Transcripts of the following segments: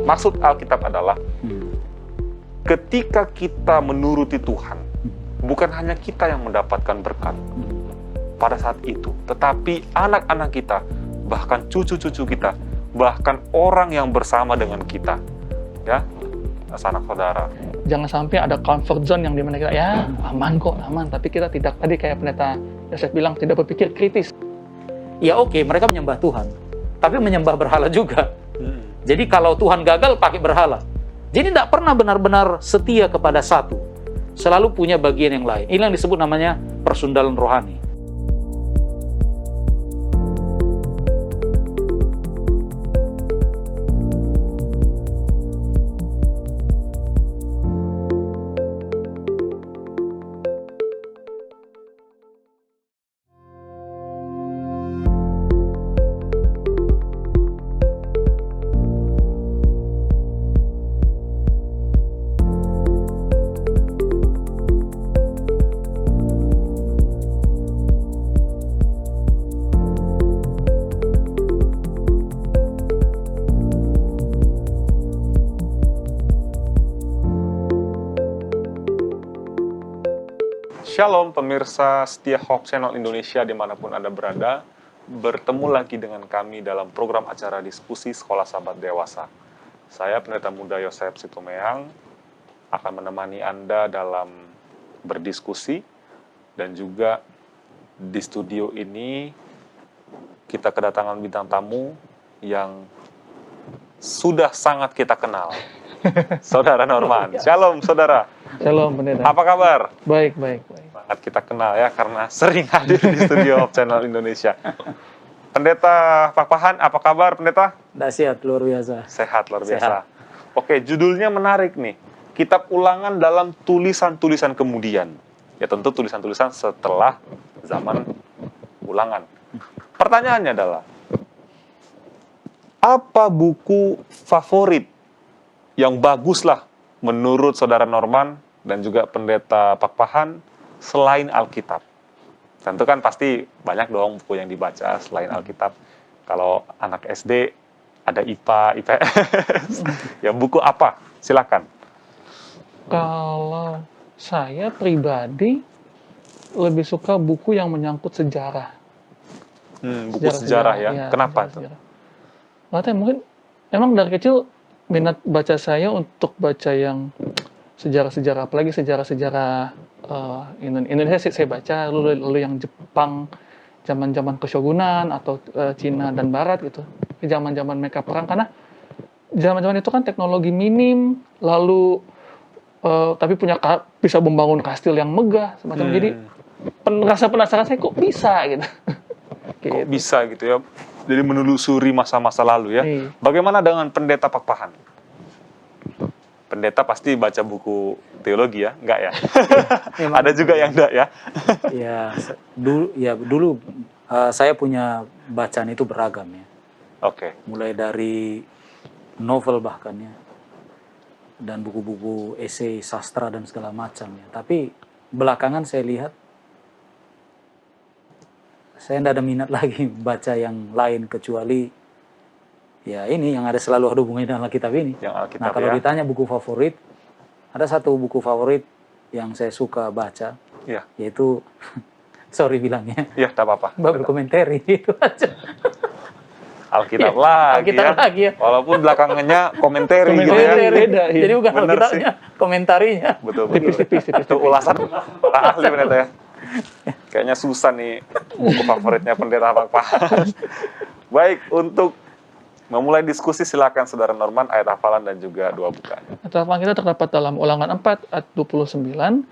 Maksud Alkitab adalah ketika kita menuruti Tuhan, bukan hanya kita yang mendapatkan berkat pada saat itu, tetapi anak-anak kita, bahkan cucu-cucu kita, bahkan orang yang bersama dengan kita, ya, sanak saudara. Jangan sampai ada comfort zone yang dimana kita, ya aman kok, aman. Tapi kita tidak, tadi kayak pendeta Yosef bilang, tidak berpikir kritis. Ya oke, mereka menyembah Tuhan, tapi menyembah berhala juga. Jadi kalau Tuhan gagal, pakai berhala. Jadi tidak pernah benar-benar setia kepada satu. Selalu punya bagian yang lain. Ini yang disebut namanya persundalan rohani. Shalom pemirsa setia Hope Channel Indonesia dimanapun Anda berada. Bertemu lagi dengan kami dalam program acara diskusi Sekolah Sahabat Dewasa. Saya Pendeta Muda Yosef Situmehang akan menemani Anda dalam berdiskusi. Dan juga di studio ini kita kedatangan bintang tamu yang sudah sangat kita kenal. Saudara Norman. Shalom saudara. Shalom pendeta. Apa kabar? Baik, baik, baik. Sangat kita kenal ya, karena sering hadir di studio Hope Channel Indonesia. Pendeta Pakpahan, apa kabar pendeta? Dahsyat, luar biasa. Sehat, luar biasa. Sehat. Oke, judulnya menarik nih. Kitab Ulangan dalam tulisan-tulisan kemudian. Ya tentu tulisan-tulisan setelah zaman Ulangan. Pertanyaannya adalah, apa buku favorit yang baguslah menurut saudara Norman dan juga pendeta Pakpahan selain Alkitab? Tentu kan pasti banyak dong buku yang dibaca selain Alkitab. Kalau anak SD ada IPA, IPS. Ya buku apa? Silakan. Kalau saya pribadi lebih suka buku yang menyangkut sejarah. Buku sejarah ya. Kenapa tuh? Nggak tahu, mungkin emang dari kecil minat baca saya untuk baca yang sejarah-sejarah, apalagi sejarah-sejarah Indonesia saya baca, lalu yang Jepang, zaman-zaman keshogunan atau Cina dan Barat gitu, zaman-zaman mereka perang, karena zaman-zaman itu kan teknologi minim, lalu tapi bisa membangun kastil yang megah semacam. Jadi rasa penasaran saya kok bisa gitu. Kok bisa gitu ya? Jadi menelusuri masa-masa lalu ya. Iya. Bagaimana dengan pendeta Pakpahan? Pendeta pasti baca buku teologi ya, enggak ya? Ada juga yang enggak ya? Dulu saya punya bacaan itu beragam ya. Oke. Mulai dari novel bahkan ya, dan buku-buku esai sastra dan segala macam ya. Tapi belakangan saya lihat saya tidak ada minat lagi baca yang lain kecuali ya ini yang ada selalu ada hubungannya dengan Alkitab ini. Nah kalau ditanya buku favorit, ada satu buku favorit yang saya suka baca, yaitu sorry bilangnya, tak apa-apa. Bible Commentary itu aja. Alkitab lagi ya. Walaupun belakangannya komentari gitu ya. Beda, ya. Jadi bukan Alkitabnya, komentarinya. Betul. Itu ulasan para ahli pendeta ya. Kayaknya susah nih buku favoritnya pendeta Pakpahan. Baik, untuk memulai diskusi silakan saudara Norman, ayat hafalan dan juga doa buka. Ayat hafalan kita terdapat dalam Ulangan 4 ayat 29,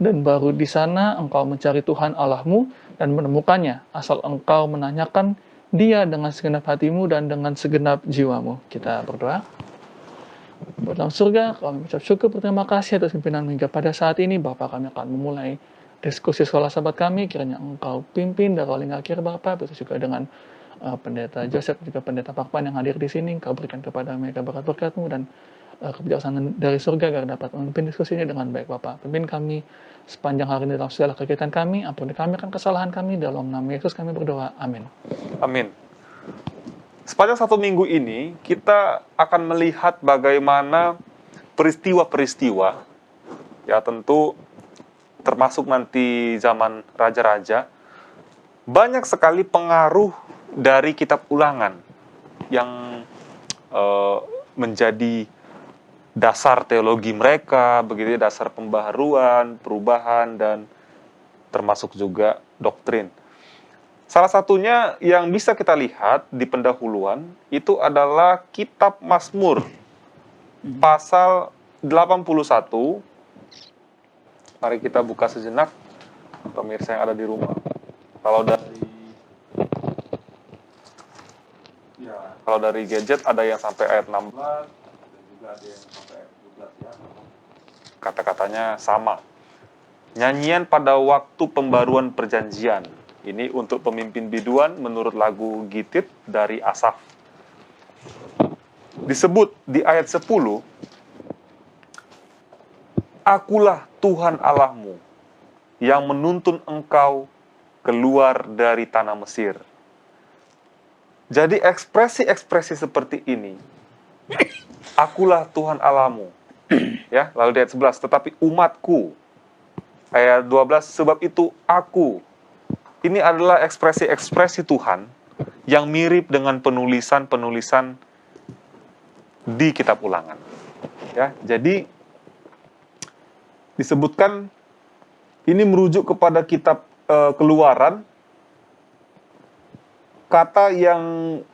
dan baru di sana engkau mencari Tuhan Allahmu dan menemukannya, asal engkau menanyakan Dia dengan segenap hatimu dan dengan segenap jiwamu. Kita berdoa. Bapa dalam surga, kami mengucap syukur berterima kasih atas pimpinan hingga pada saat ini. Bapa, kami akan memulai diskusi sekolah sahabat kami, kiranya engkau pimpin dari awal hingga akhir Bapa, begitu juga dengan pendeta Joseph juga pendeta Pakpahan yang hadir di sini. Engkau berikan kepada mereka berkat-berkat-Mu dan kebijaksanaan dari surga agar dapat memimpin diskusi ini dengan baik Bapa. Pimpin kami sepanjang hari ini dalam segala kegiatan kami, ampuni kami akan kesalahan kami, dalam nama Yesus kami berdoa, amin. Amin. Sepanjang 1 minggu ini, kita akan melihat bagaimana peristiwa-peristiwa, ya tentu termasuk nanti zaman raja-raja, banyak sekali pengaruh dari kitab Ulangan yang menjadi dasar teologi mereka, begitu ya, dasar pembaharuan, perubahan, dan termasuk juga doktrin. Salah satunya yang bisa kita lihat di pendahuluan itu adalah kitab Mazmur pasal 81. Mari kita buka sejenak, pemirsa yang ada di rumah. Kalau dari gadget ada yang sampai ayat 16 dan juga ada yang sampai ayat 17 ya. Kata-katanya sama. Nyanyian pada waktu pembaruan perjanjian. Ini untuk pemimpin biduan menurut lagu Gitit dari Asaf. Disebut di ayat 10, Akulah Tuhan Allahmu yang menuntun engkau keluar dari tanah Mesir. Jadi ekspresi-ekspresi seperti ini, Akulah Tuhan Allahmu. Ya, lalu di ayat 11, tetapi umatku. Ayat 12, sebab itu aku. Ini adalah ekspresi-ekspresi Tuhan yang mirip dengan penulisan-penulisan di kitab Ulangan. Ya, jadi disebutkan ini merujuk kepada kitab Keluaran, kata yang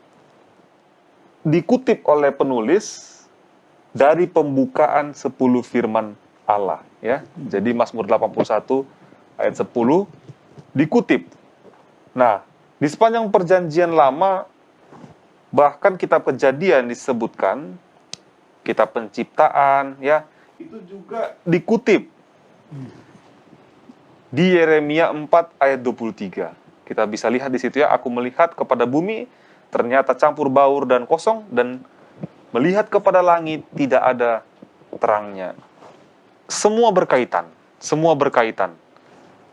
dikutip oleh penulis dari pembukaan 10 firman Allah, ya. Jadi Mazmur 81 ayat 10 dikutip. Nah, di sepanjang perjanjian lama, bahkan kitab Kejadian disebutkan, kitab Penciptaan, ya, itu juga dikutip di Yeremia 4 ayat 23. Kita bisa lihat di situ ya, aku melihat kepada bumi, ternyata campur baur dan kosong, dan melihat kepada langit, tidak ada terangnya. Semua berkaitan, semua berkaitan.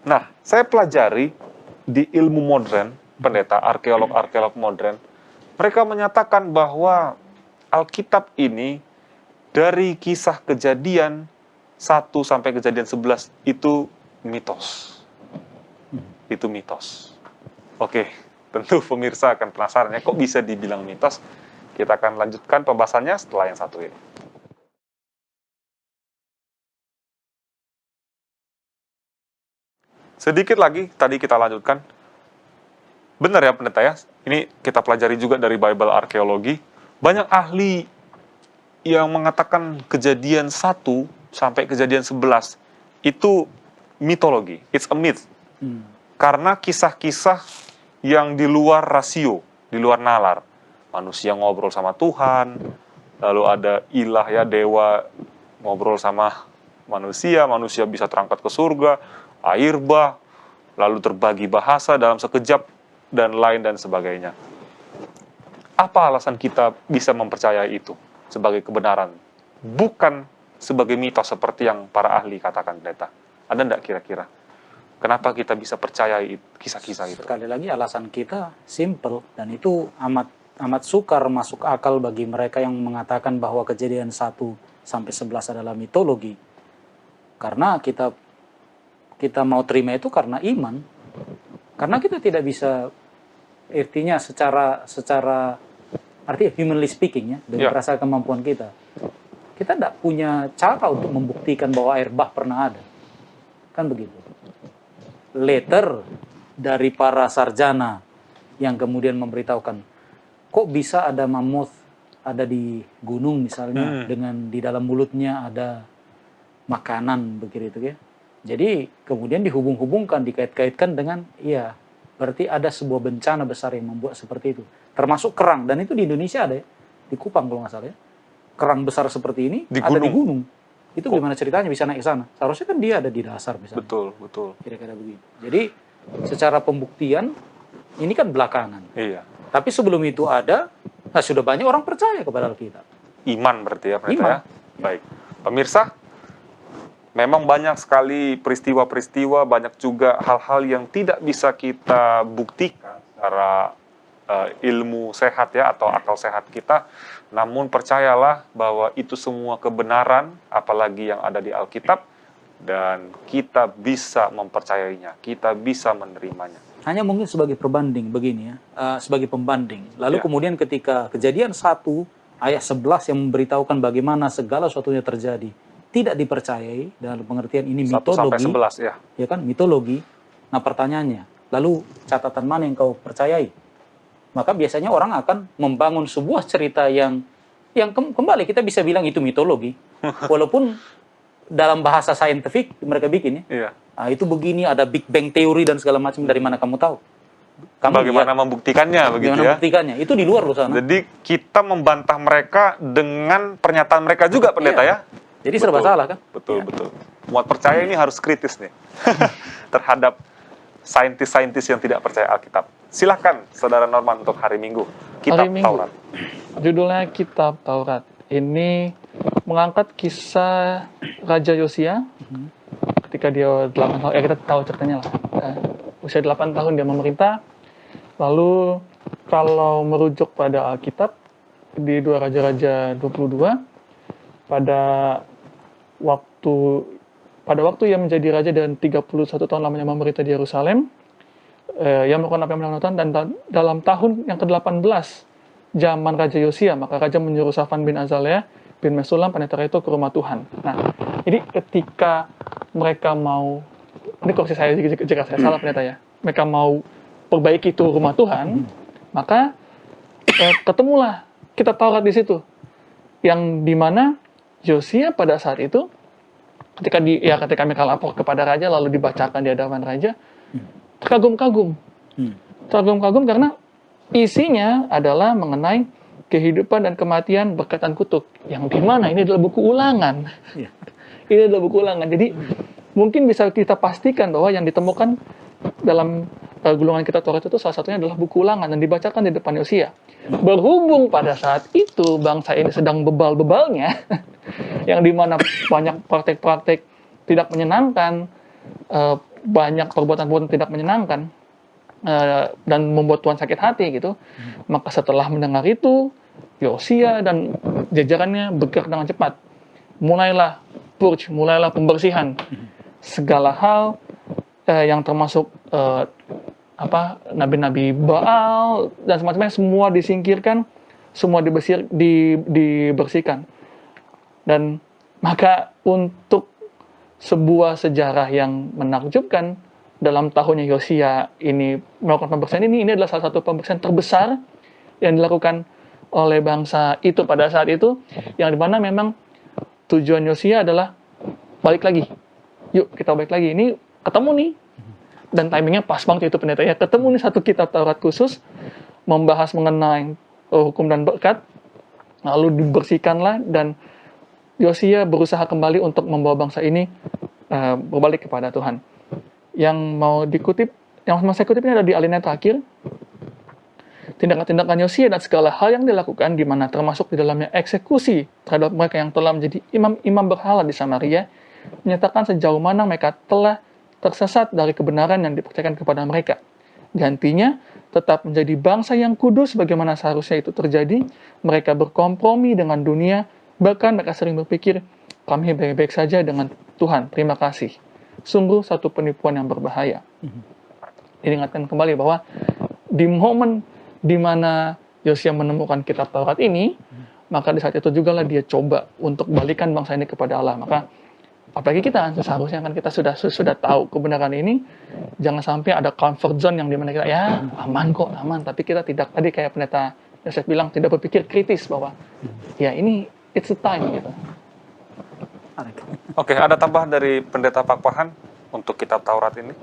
Nah, saya pelajari di ilmu modern, pendeta, arkeolog modern, mereka menyatakan bahwa Alkitab ini dari kisah Kejadian 1 sampai Kejadian 11 itu mitos. Itu mitos. Oke, tentu pemirsa akan penasaran ya, kok bisa dibilang mitos? Kita akan lanjutkan pembahasannya setelah yang satu ini. Sedikit lagi, tadi kita lanjutkan. Benar ya pendeta ya, ini kita pelajari juga dari Bible arkeologi. Banyak ahli yang mengatakan Kejadian 1 sampai Kejadian 11 itu mitologi, it's a myth. Karena kisah-kisah yang di luar rasio, di luar nalar. Manusia ngobrol sama Tuhan, lalu ada ilah ya, dewa ngobrol sama manusia, manusia bisa terangkat ke surga, air bah, lalu terbagi bahasa dalam sekejap, dan lain dan sebagainya. Apa alasan kita bisa mempercayai itu sebagai kebenaran? Bukan sebagai mitos seperti yang para ahli katakan, pendeta. Ada enggak kira-kira? Kenapa kita bisa percayai kisah-kisah itu? Sekali lagi alasan kita simple, dan itu amat sukar masuk akal bagi mereka yang mengatakan bahwa Kejadian 1 sampai 11 adalah mitologi. Karena kita mau terima itu karena iman. Karena kita tidak bisa, artinya secara artinya humanly speaking ya, dengan rasa kemampuan kita tidak punya cara untuk membuktikan bahwa air bah pernah ada. Kan begitu. Letter dari para sarjana yang kemudian memberitahukan, kok bisa ada mammoth ada di gunung misalnya, dengan di dalam mulutnya ada makanan begitu ya. Jadi kemudian dihubung-hubungkan, dikait-kaitkan dengan, iya, berarti ada sebuah bencana besar yang membuat seperti itu. Termasuk kerang, dan itu di Indonesia ada ya, di Kupang kalau nggak salah ya. Kerang besar seperti ini ada di gunung. Itu gimana ceritanya bisa naik ke sana? Seharusnya kan dia ada di dasar misalnya. Betul. Kira-kira begitu. Jadi secara pembuktian ini kan belakangan. Iya. Tapi sebelum itu ada, nah sudah banyak orang percaya kepada Alkitab. Iman berarti ya, pendeta ya. Baik. Pemirsa, memang banyak sekali peristiwa-peristiwa, banyak juga hal-hal yang tidak bisa kita buktikan secara ilmu sehat ya atau akal sehat kita, namun percayalah bahwa itu semua kebenaran, apalagi yang ada di Alkitab, dan kita bisa mempercayainya, kita bisa menerimanya. Hanya mungkin sebagai perbanding begini ya, sebagai pembanding. Lalu Ya. kemudian ketika Kejadian 1 ayat 11 yang memberitahukan bagaimana segala sesuatunya terjadi, tidak dipercayai dalam pengertian ini 1 sampai mitologi, 11 ya. ya kan, mitologi. Nah pertanyaannya, lalu catatan mana yang kau percayai? Maka biasanya orang akan membangun sebuah cerita yang kembali kita bisa bilang itu mitologi, walaupun dalam bahasa saintifik mereka bikin ya. Iya. Nah, itu begini, ada Big Bang teori dan segala macam, dari mana kamu tahu? Kamu Bagaimana lihat, membuktikannya begitu bagaimana ya? membuktikannya? Itu di luar sana. Jadi kita membantah mereka dengan pernyataan mereka juga, pendeta Iya. ya. Jadi serba Betul. salah kan? Betul, Ya. betul. Muat percaya ini harus kritis nih terhadap saintis-saintis yang tidak percaya Alkitab. Silahkan, Saudara Norman, untuk hari Minggu. Kitab Hari Minggu. Taurat. Judulnya Kitab Taurat. Ini mengangkat kisah Raja Yosia ketika dia 8 tahun, kita tahu ceritanya lah. Usia 8 tahun dia memerintah. Lalu kalau merujuk pada Alkitab di 2 Raja-Raja 22, pada waktu ia menjadi raja dan 31 tahun lamanya memerintah di Yerusalem, ia melakukan apa yang melakukan, dan dalam tahun yang ke-18 zaman Raja Yosia, maka raja menyuruh Safan bin Azaliah bin Mesulam pendeta itu ke rumah Tuhan. Nah, jadi ketika mereka mau, ini koreksi saya jika saya salah pendeta ya, mereka mau perbaiki itu rumah Tuhan, maka ketemulah kitab Taurat di situ, yang dimana Yosia pada saat itu ketika mereka lapor kepada raja lalu dibacakan di hadapan raja, terkagum-kagum karena isinya adalah mengenai kehidupan dan kematian berkaitan kutub, yang dimana ini adalah buku ulangan. Ini adalah buku ulangan. Jadi mungkin bisa kita pastikan bahwa yang ditemukan dalam gulungan kitab Taurat itu salah satunya adalah buku ulangan dan dibacakan di depan Yosia. Berhubung pada saat itu bangsa ini sedang bebal-bebalnya, yang dimana banyak praktek-praktek tidak menyenangkan, banyak perbuatan-perbuatan tidak menyenangkan, dan membuat Tuhan sakit hati gitu. Maka setelah mendengar itu, Yosia dan jajarannya bergerak dengan cepat. Mulailah pembersihan segala hal yang termasuk nabi-nabi Baal dan semacamnya, semua disingkirkan, semua dibersihkan. Dan maka untuk sebuah sejarah yang menakjubkan, dalam tahunnya Yosia ini melakukan pembersihan ini adalah salah satu pembersihan terbesar yang dilakukan oleh bangsa itu pada saat itu, yang dimana memang tujuan Yosia adalah balik lagi. Yuk kita balik lagi, ini ketemu nih, dan timingnya pas banget itu pendeta ya, ketemu nih satu kitab Taurat khusus membahas mengenai hukum dan berkat, lalu dibersihkanlah, dan Yosia berusaha kembali untuk membawa bangsa ini berbalik kepada Tuhan. Yang mau saya kutip ini ada di alinea terakhir. Tindakan-tindakan Yosia dan segala hal yang dilakukan, di mana termasuk di dalamnya eksekusi terhadap mereka yang telah menjadi imam-imam berhala di Samaria, menyatakan sejauh mana mereka telah tersesat dari kebenaran yang dipercayakan kepada mereka. Gantinya, tetap menjadi bangsa yang kudus sebagaimana seharusnya itu terjadi. Mereka berkompromi dengan dunia, bahkan mereka sering berpikir, kami baik-baik saja dengan Tuhan, terima kasih. Sungguh satu penipuan yang berbahaya. Diingatkan kembali bahwa di momen di mana Yosia menemukan kitab Taurat ini, maka di saat itu juga lah dia coba untuk balikan bangsa ini kepada Allah. Maka apalagi kita seharusnya kan kita sudah tahu kebenaran ini, jangan sampai ada comfort zone yang dimana kita ya aman, tapi kita tidak, tadi kayak pendeta Yosef bilang, tidak berpikir kritis bahwa ya ini it's a time gitu. Oke, ada tambahan dari pendeta Pak Pahan untuk kitab Taurat ini?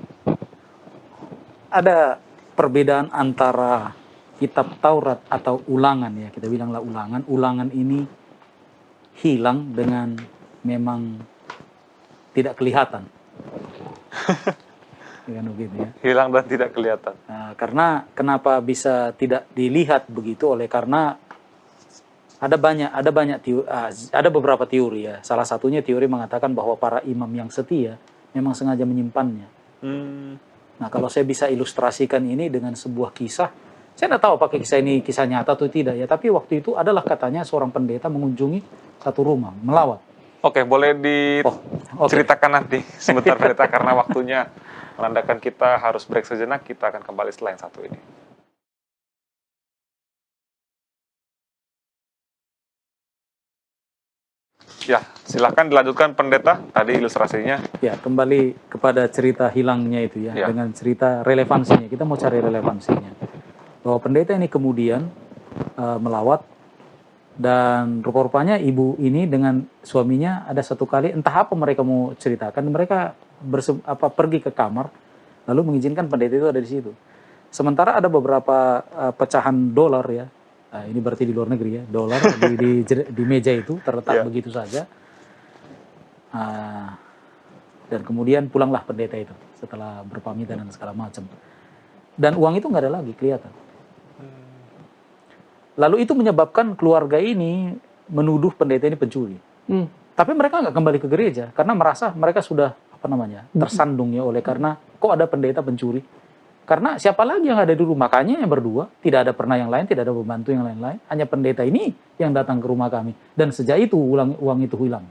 Ada perbedaan antara kitab Taurat atau ulangan ya, kita bilanglah ulangan. Ulangan ini hilang dengan memang tidak kelihatan. Begitu ya. Hilang dan tidak kelihatan. Nah, karena kenapa bisa tidak dilihat begitu, oleh karena ada beberapa teori ya. Salah satunya teori mengatakan bahwa para imam yang setia memang sengaja menyimpannya. Nah, kalau saya bisa ilustrasikan ini dengan sebuah kisah, Saya tidak tahu apakah kisah ini kisah nyata atau tidak ya, tapi waktu itu adalah katanya seorang pendeta mengunjungi satu rumah, melawat. Oke, boleh diceritakan nanti sebentar pendeta, karena waktunya menandakan kita harus break sejenak. Kita akan kembali setelah yang satu ini. Ya, silakan dilanjutkan pendeta, tadi ilustrasinya. Ya, kembali kepada cerita hilangnya itu ya, dengan cerita relevansinya. Kita mau cari relevansinya. Bahwa pendeta ini kemudian melawat, dan rupa-rupanya ibu ini dengan suaminya ada satu kali, entah apa mereka mau ceritakan, mereka pergi ke kamar, lalu mengizinkan pendeta itu ada di situ. Sementara ada beberapa pecahan dolar ya, ini berarti di luar negeri ya, dolar di meja itu terletak begitu saja. Dan kemudian pulanglah pendeta itu setelah berpamitan dan segala macam. Dan uang itu nggak ada lagi kelihatan. Lalu itu menyebabkan keluarga ini menuduh pendeta ini pencuri. Tapi mereka nggak kembali ke gereja karena merasa mereka sudah tersandung ya oleh karena kok ada pendeta pencuri. Karena siapa lagi yang ada di rumah? Makanya yang berdua, tidak ada pernah yang lain, tidak ada pembantu yang lain-lain. Hanya pendeta ini yang datang ke rumah kami. Dan sejak itu uang itu hilang.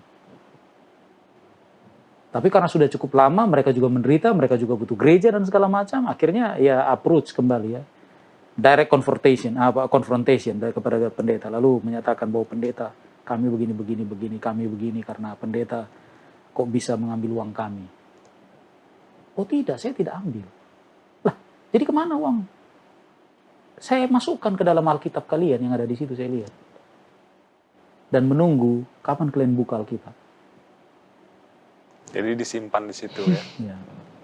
Tapi karena sudah cukup lama, mereka juga menderita, mereka juga butuh gereja dan segala macam. Akhirnya ya approach kembali ya. Direct confrontation dari kepada pendeta. Lalu menyatakan bahwa pendeta, kami begini, kami begini. Karena pendeta kok bisa mengambil uang kami. Oh tidak, saya tidak ambil. Jadi kemana uang? Saya masukkan ke dalam Alkitab kalian yang ada di situ, saya lihat. Dan menunggu kapan kalian buka Alkitab. Jadi disimpan di situ ya. Ya.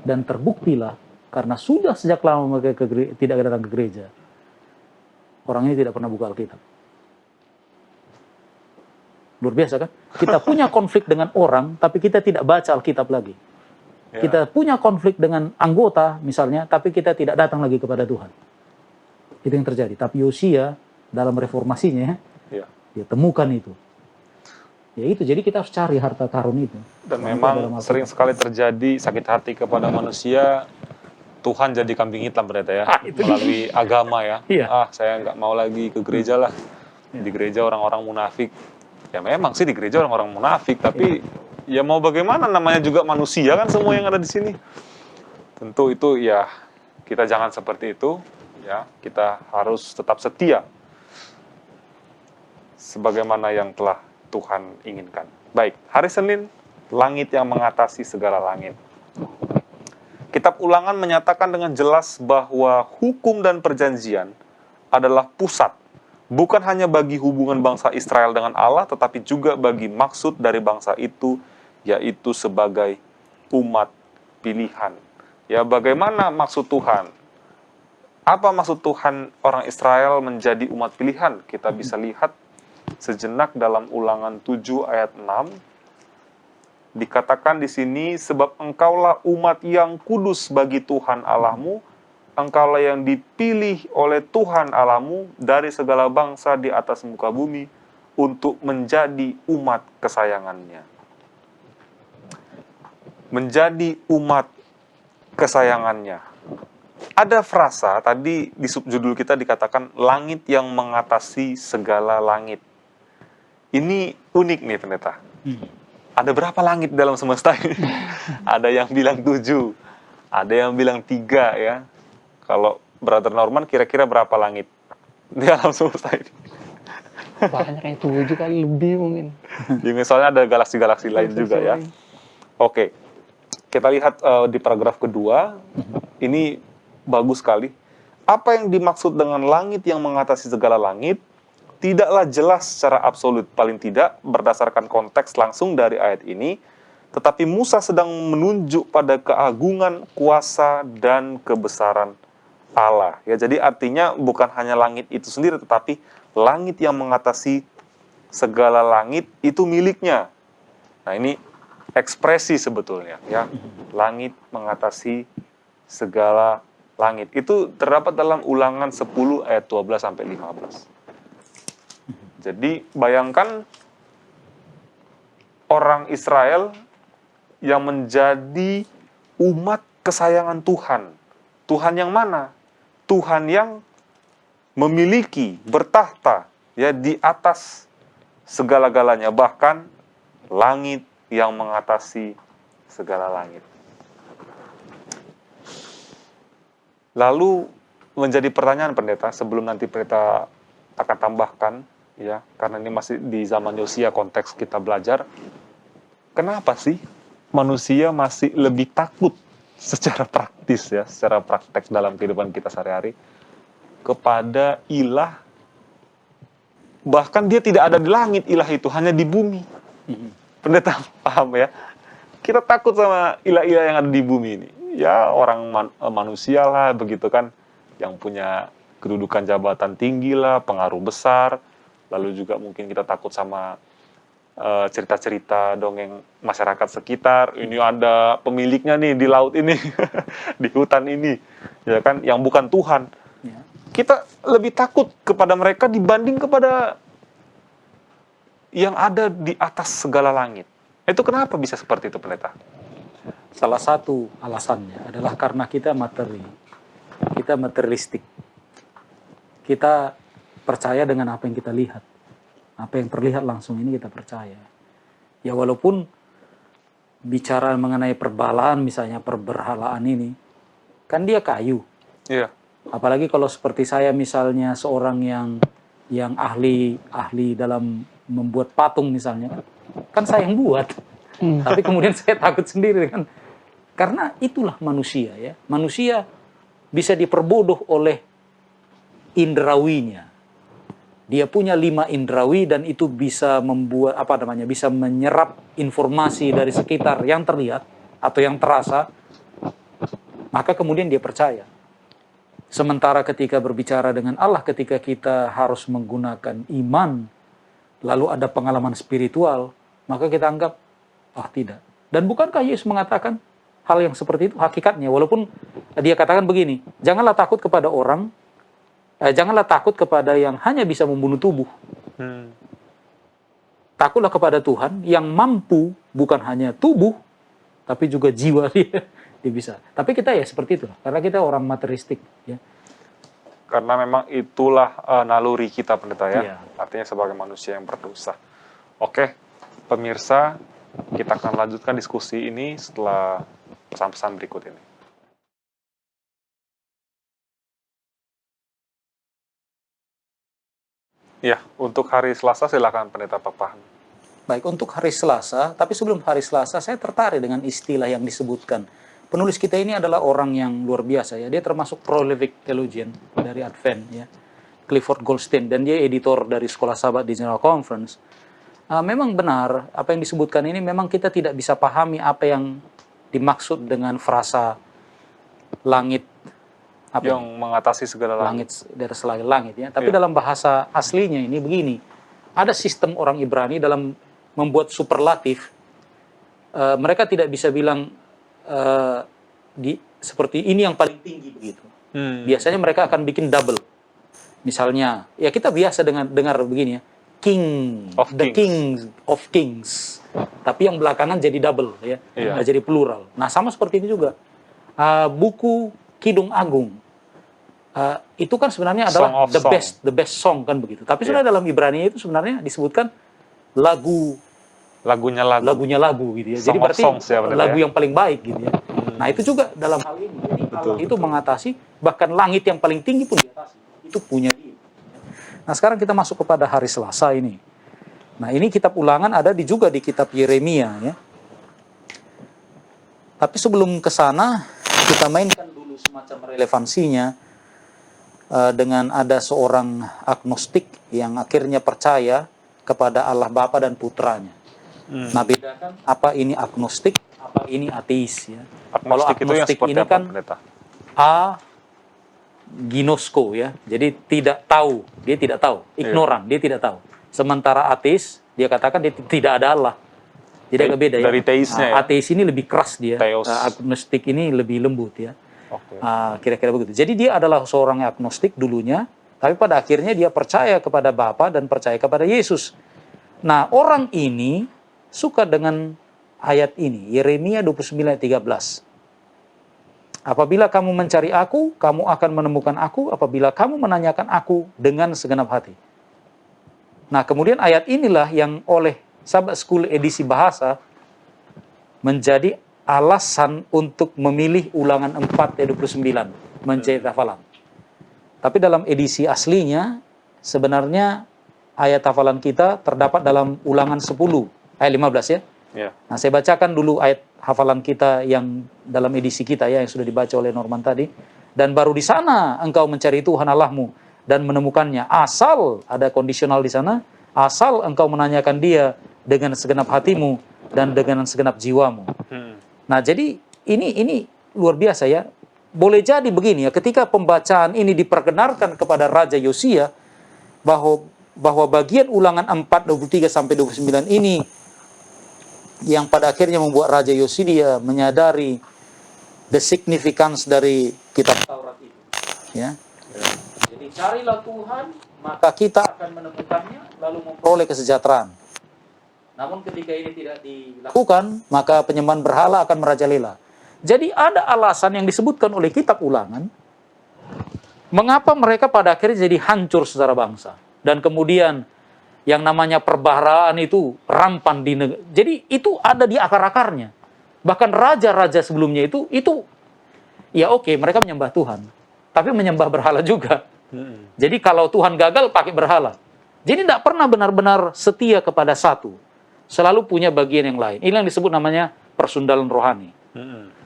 Dan terbuktilah, karena sudah sejak lama mereka tidak datang ke gereja, orang ini tidak pernah buka Alkitab. Luar biasa kan? Kita punya konflik dengan orang, tapi kita tidak baca Alkitab lagi. Ya. Kita punya konflik dengan anggota misalnya, tapi kita tidak datang lagi kepada Tuhan. Itu yang terjadi. Tapi Yosia dalam reformasinya, dia temukan itu. Ya itu, jadi kita harus cari harta karun itu. Dan memang sering sekali terjadi sakit hati kepada manusia, Tuhan jadi kambing hitam pendeta ya, melalui agama ya. Saya nggak mau lagi ke gereja lah. Di gereja orang-orang munafik. Ya memang sih di gereja orang-orang munafik, tapi ya mau bagaimana, namanya juga manusia kan semua yang ada di sini. Tentu itu ya, kita jangan seperti itu ya. Kita harus tetap setia sebagaimana yang telah Tuhan inginkan. Baik, hari Senin, langit yang mengatasi segala langit. Kitab Ulangan menyatakan dengan jelas bahwa hukum dan perjanjian adalah pusat, bukan hanya bagi hubungan bangsa Israel dengan Allah, tetapi juga bagi maksud dari bangsa itu, yaitu sebagai umat pilihan. Ya, bagaimana maksud Tuhan? Apa maksud Tuhan orang Israel menjadi umat pilihan? Kita bisa lihat sejenak dalam Ulangan 7 ayat 6. Dikatakan di sini, sebab engkaulah umat yang kudus bagi Tuhan Allahmu, engkaulah yang dipilih oleh Tuhan Allahmu dari segala bangsa di atas muka bumi untuk menjadi umat kesayangannya. Menjadi umat kesayangannya. Ada frasa, tadi di subjudul kita dikatakan, langit yang mengatasi segala langit. Ini unik nih pendeta. Ada berapa langit dalam semesta ini? Ada yang bilang 7, ada yang bilang 3 ya. Kalau Brother Norman kira-kira berapa langit di alam semesta ini? Banyak yang 7 kali lebih mungkin. Misalnya ada galaksi-galaksi lain juga ya. Oke, kita lihat di paragraf kedua, ini bagus sekali. Apa yang dimaksud dengan langit yang mengatasi segala langit? Tidaklah jelas secara absolut, paling tidak berdasarkan konteks langsung dari ayat ini, tetapi Musa sedang menunjuk pada keagungan, kuasa, dan kebesaran Allah. Ya, jadi artinya bukan hanya langit itu sendiri, tetapi langit yang mengatasi segala langit itu miliknya. Nah, ini ekspresi sebetulnya, ya. Langit mengatasi segala langit. Itu terdapat dalam Ulangan 10 ayat 12 sampai 15. Jadi bayangkan orang Israel yang menjadi umat kesayangan Tuhan. Tuhan yang mana? Tuhan yang memiliki, bertahta ya di atas segala-galanya, bahkan langit yang mengatasi segala langit. Lalu menjadi pertanyaan pendeta, sebelum nanti pendeta akan tambahkan ya, karena ini masih di zaman Yosia konteks kita belajar, kenapa sih manusia masih lebih takut secara praktis ya, secara praktek dalam kehidupan kita sehari-hari kepada ilah, bahkan dia tidak ada di langit, ilah itu hanya di bumi. Pendeta paham ya? Kita takut sama ilah-ilah yang ada di bumi ini. Ya orang manusia lah begitu kan, yang punya kedudukan jabatan tinggi lah, pengaruh besar. Lalu juga mungkin kita takut sama cerita-cerita dongeng masyarakat sekitar. Ini ada pemiliknya nih di laut ini, di hutan ini, ya kan, yang bukan Tuhan. Ya. Kita lebih takut kepada mereka dibanding kepada yang ada di atas segala langit. Itu kenapa bisa seperti itu, pendeta? Salah satu alasannya adalah karena kita materi. Kita materialistik. Kita percaya dengan apa yang kita lihat. Apa yang terlihat langsung ini kita percaya. Ya walaupun bicara mengenai perbalaan, misalnya perberhalaan ini, kan dia kayu. Iya. Apalagi kalau seperti saya misalnya seorang yang ahli dalam membuat patung misalnya, kan saya yang buat. Tapi kemudian saya takut sendiri kan. Karena itulah manusia ya. Manusia bisa diperbodoh oleh indrawinya. Dia punya 5 indrawi dan itu bisa membuat bisa menyerap informasi dari sekitar yang terlihat atau yang terasa, maka kemudian dia percaya. Sementara ketika berbicara dengan Allah, ketika kita harus menggunakan iman, lalu ada pengalaman spiritual, maka kita anggap, tidak. Dan bukankah Yesus mengatakan hal yang seperti itu hakikatnya, walaupun dia katakan begini, janganlah takut kepada orang, janganlah takut kepada yang hanya bisa membunuh tubuh. Takutlah kepada Tuhan yang mampu bukan hanya tubuh, tapi juga jiwa dia bisa. Tapi kita ya seperti itu, karena kita orang materialistik. Ya. Karena memang itulah naluri kita, pendeta ya. Iya. Artinya sebagai manusia yang berdosa. Oke, pemirsa, kita akan lanjutkan diskusi ini setelah pesan-pesan berikut ini. Ya, untuk hari Selasa silakan pendeta Papahan. Baik, untuk hari Selasa, tapi sebelum hari Selasa saya tertarik dengan istilah yang disebutkan. Penulis kita ini adalah orang yang luar biasa ya. Dia termasuk prolific theologian dari Advent ya. Clifford Goldstein, dan dia editor dari Sekolah Sabat di General Conference. Memang benar apa yang disebutkan ini, memang kita tidak bisa pahami apa yang dimaksud dengan frasa langit yang mengatasi segala langit dari selagi langit ya. Tapi dalam bahasa aslinya ini begini, ada sistem orang Ibrani dalam membuat superlatif. Mereka tidak bisa bilang seperti ini yang paling tinggi begitu. Biasanya mereka akan bikin double. Misalnya, ya kita biasa dengar begini ya, king of kings. Tapi yang belakangan jadi double ya, jadi plural. Nah sama seperti ini juga. Buku Kidung Agung itu kan sebenarnya adalah the best song kan begitu. Tapi sebenarnya dalam Ibrani itu sebenarnya disebutkan lagunya lagu gitu ya. Jadi berarti lagu yang paling baik gitu ya. Nah itu juga dalam hal ini. Jadi Allah itu mengatasi bahkan langit yang paling tinggi pun diatasi. Itu punya dia. Nah sekarang kita masuk kepada hari Selasa ini. Nah ini kitab Ulangan ada juga di kitab Yeremia ya. Tapi sebelum ke sana kita mainkan dulu semacam relevansinya dengan ada seorang agnostik yang akhirnya percaya kepada Allah Bapa dan Putranya. Nah bedakan apa ini agnostik, apa ini ateis ya. Kalau agnostik ini kan ginosko ya, jadi tidak tahu, dia tidak tahu, ignoran, dia tidak tahu. Sementara ateis dia katakan dia tidak ada Allah. Jadi agak beda ya. Dari teisnya ya. Ateis ini lebih keras dia, agnostik ini lebih lembut ya. Kira-kira begitu. Jadi dia adalah seorang agnostik dulunya, tapi pada akhirnya dia percaya kepada Bapa dan percaya kepada Yesus. Nah orang ini suka dengan ayat ini, Yeremia 29:13. Apabila kamu mencari aku, kamu akan menemukan aku apabila kamu menanyakan aku dengan segenap hati. Nah, kemudian ayat inilah yang oleh Sabbath School edisi bahasa menjadi alasan untuk memilih ulangan 4 ayat 29, mencari hafalan. Tapi dalam edisi aslinya, sebenarnya ayat hafalan kita terdapat dalam ulangan 10, ayat 15 ya. Yeah. Nah, saya bacakan dulu ayat hafalan kita yang dalam edisi kita ya, yang sudah dibaca oleh Norman tadi. Dan baru di sana engkau mencari Tuhan Allahmu dan menemukannya. Asal, ada kondisional di sana, asal engkau menanyakan dia dengan segenap hatimu dan dengan segenap jiwamu. Nah, jadi ini luar biasa ya. Boleh jadi begini ya, ketika pembacaan ini diperkenalkan kepada Raja Yosia, bahwa bagian ulangan 4, 23 sampai 29 ini yang pada akhirnya membuat Raja Yosia menyadari the significance dari kitab Taurat itu. Ya. Jadi carilah Tuhan, maka kita akan menemukannya, lalu memperoleh kesejahteraan. Namun ketika ini tidak dilakukan, maka penyembahan berhala akan merajalela. Jadi ada alasan yang disebutkan oleh kitab Ulangan, mengapa mereka pada akhirnya jadi hancur secara bangsa. Dan kemudian yang namanya perbaharaan itu rampan di negeri. Jadi itu ada di akar-akarnya. Bahkan raja-raja sebelumnya itu ya oke, mereka menyembah Tuhan, tapi menyembah berhala juga. Jadi kalau Tuhan gagal pakai berhala. Jadi tidak pernah benar-benar setia kepada satu. Selalu punya bagian yang lain. Ini yang disebut namanya persundalan rohani.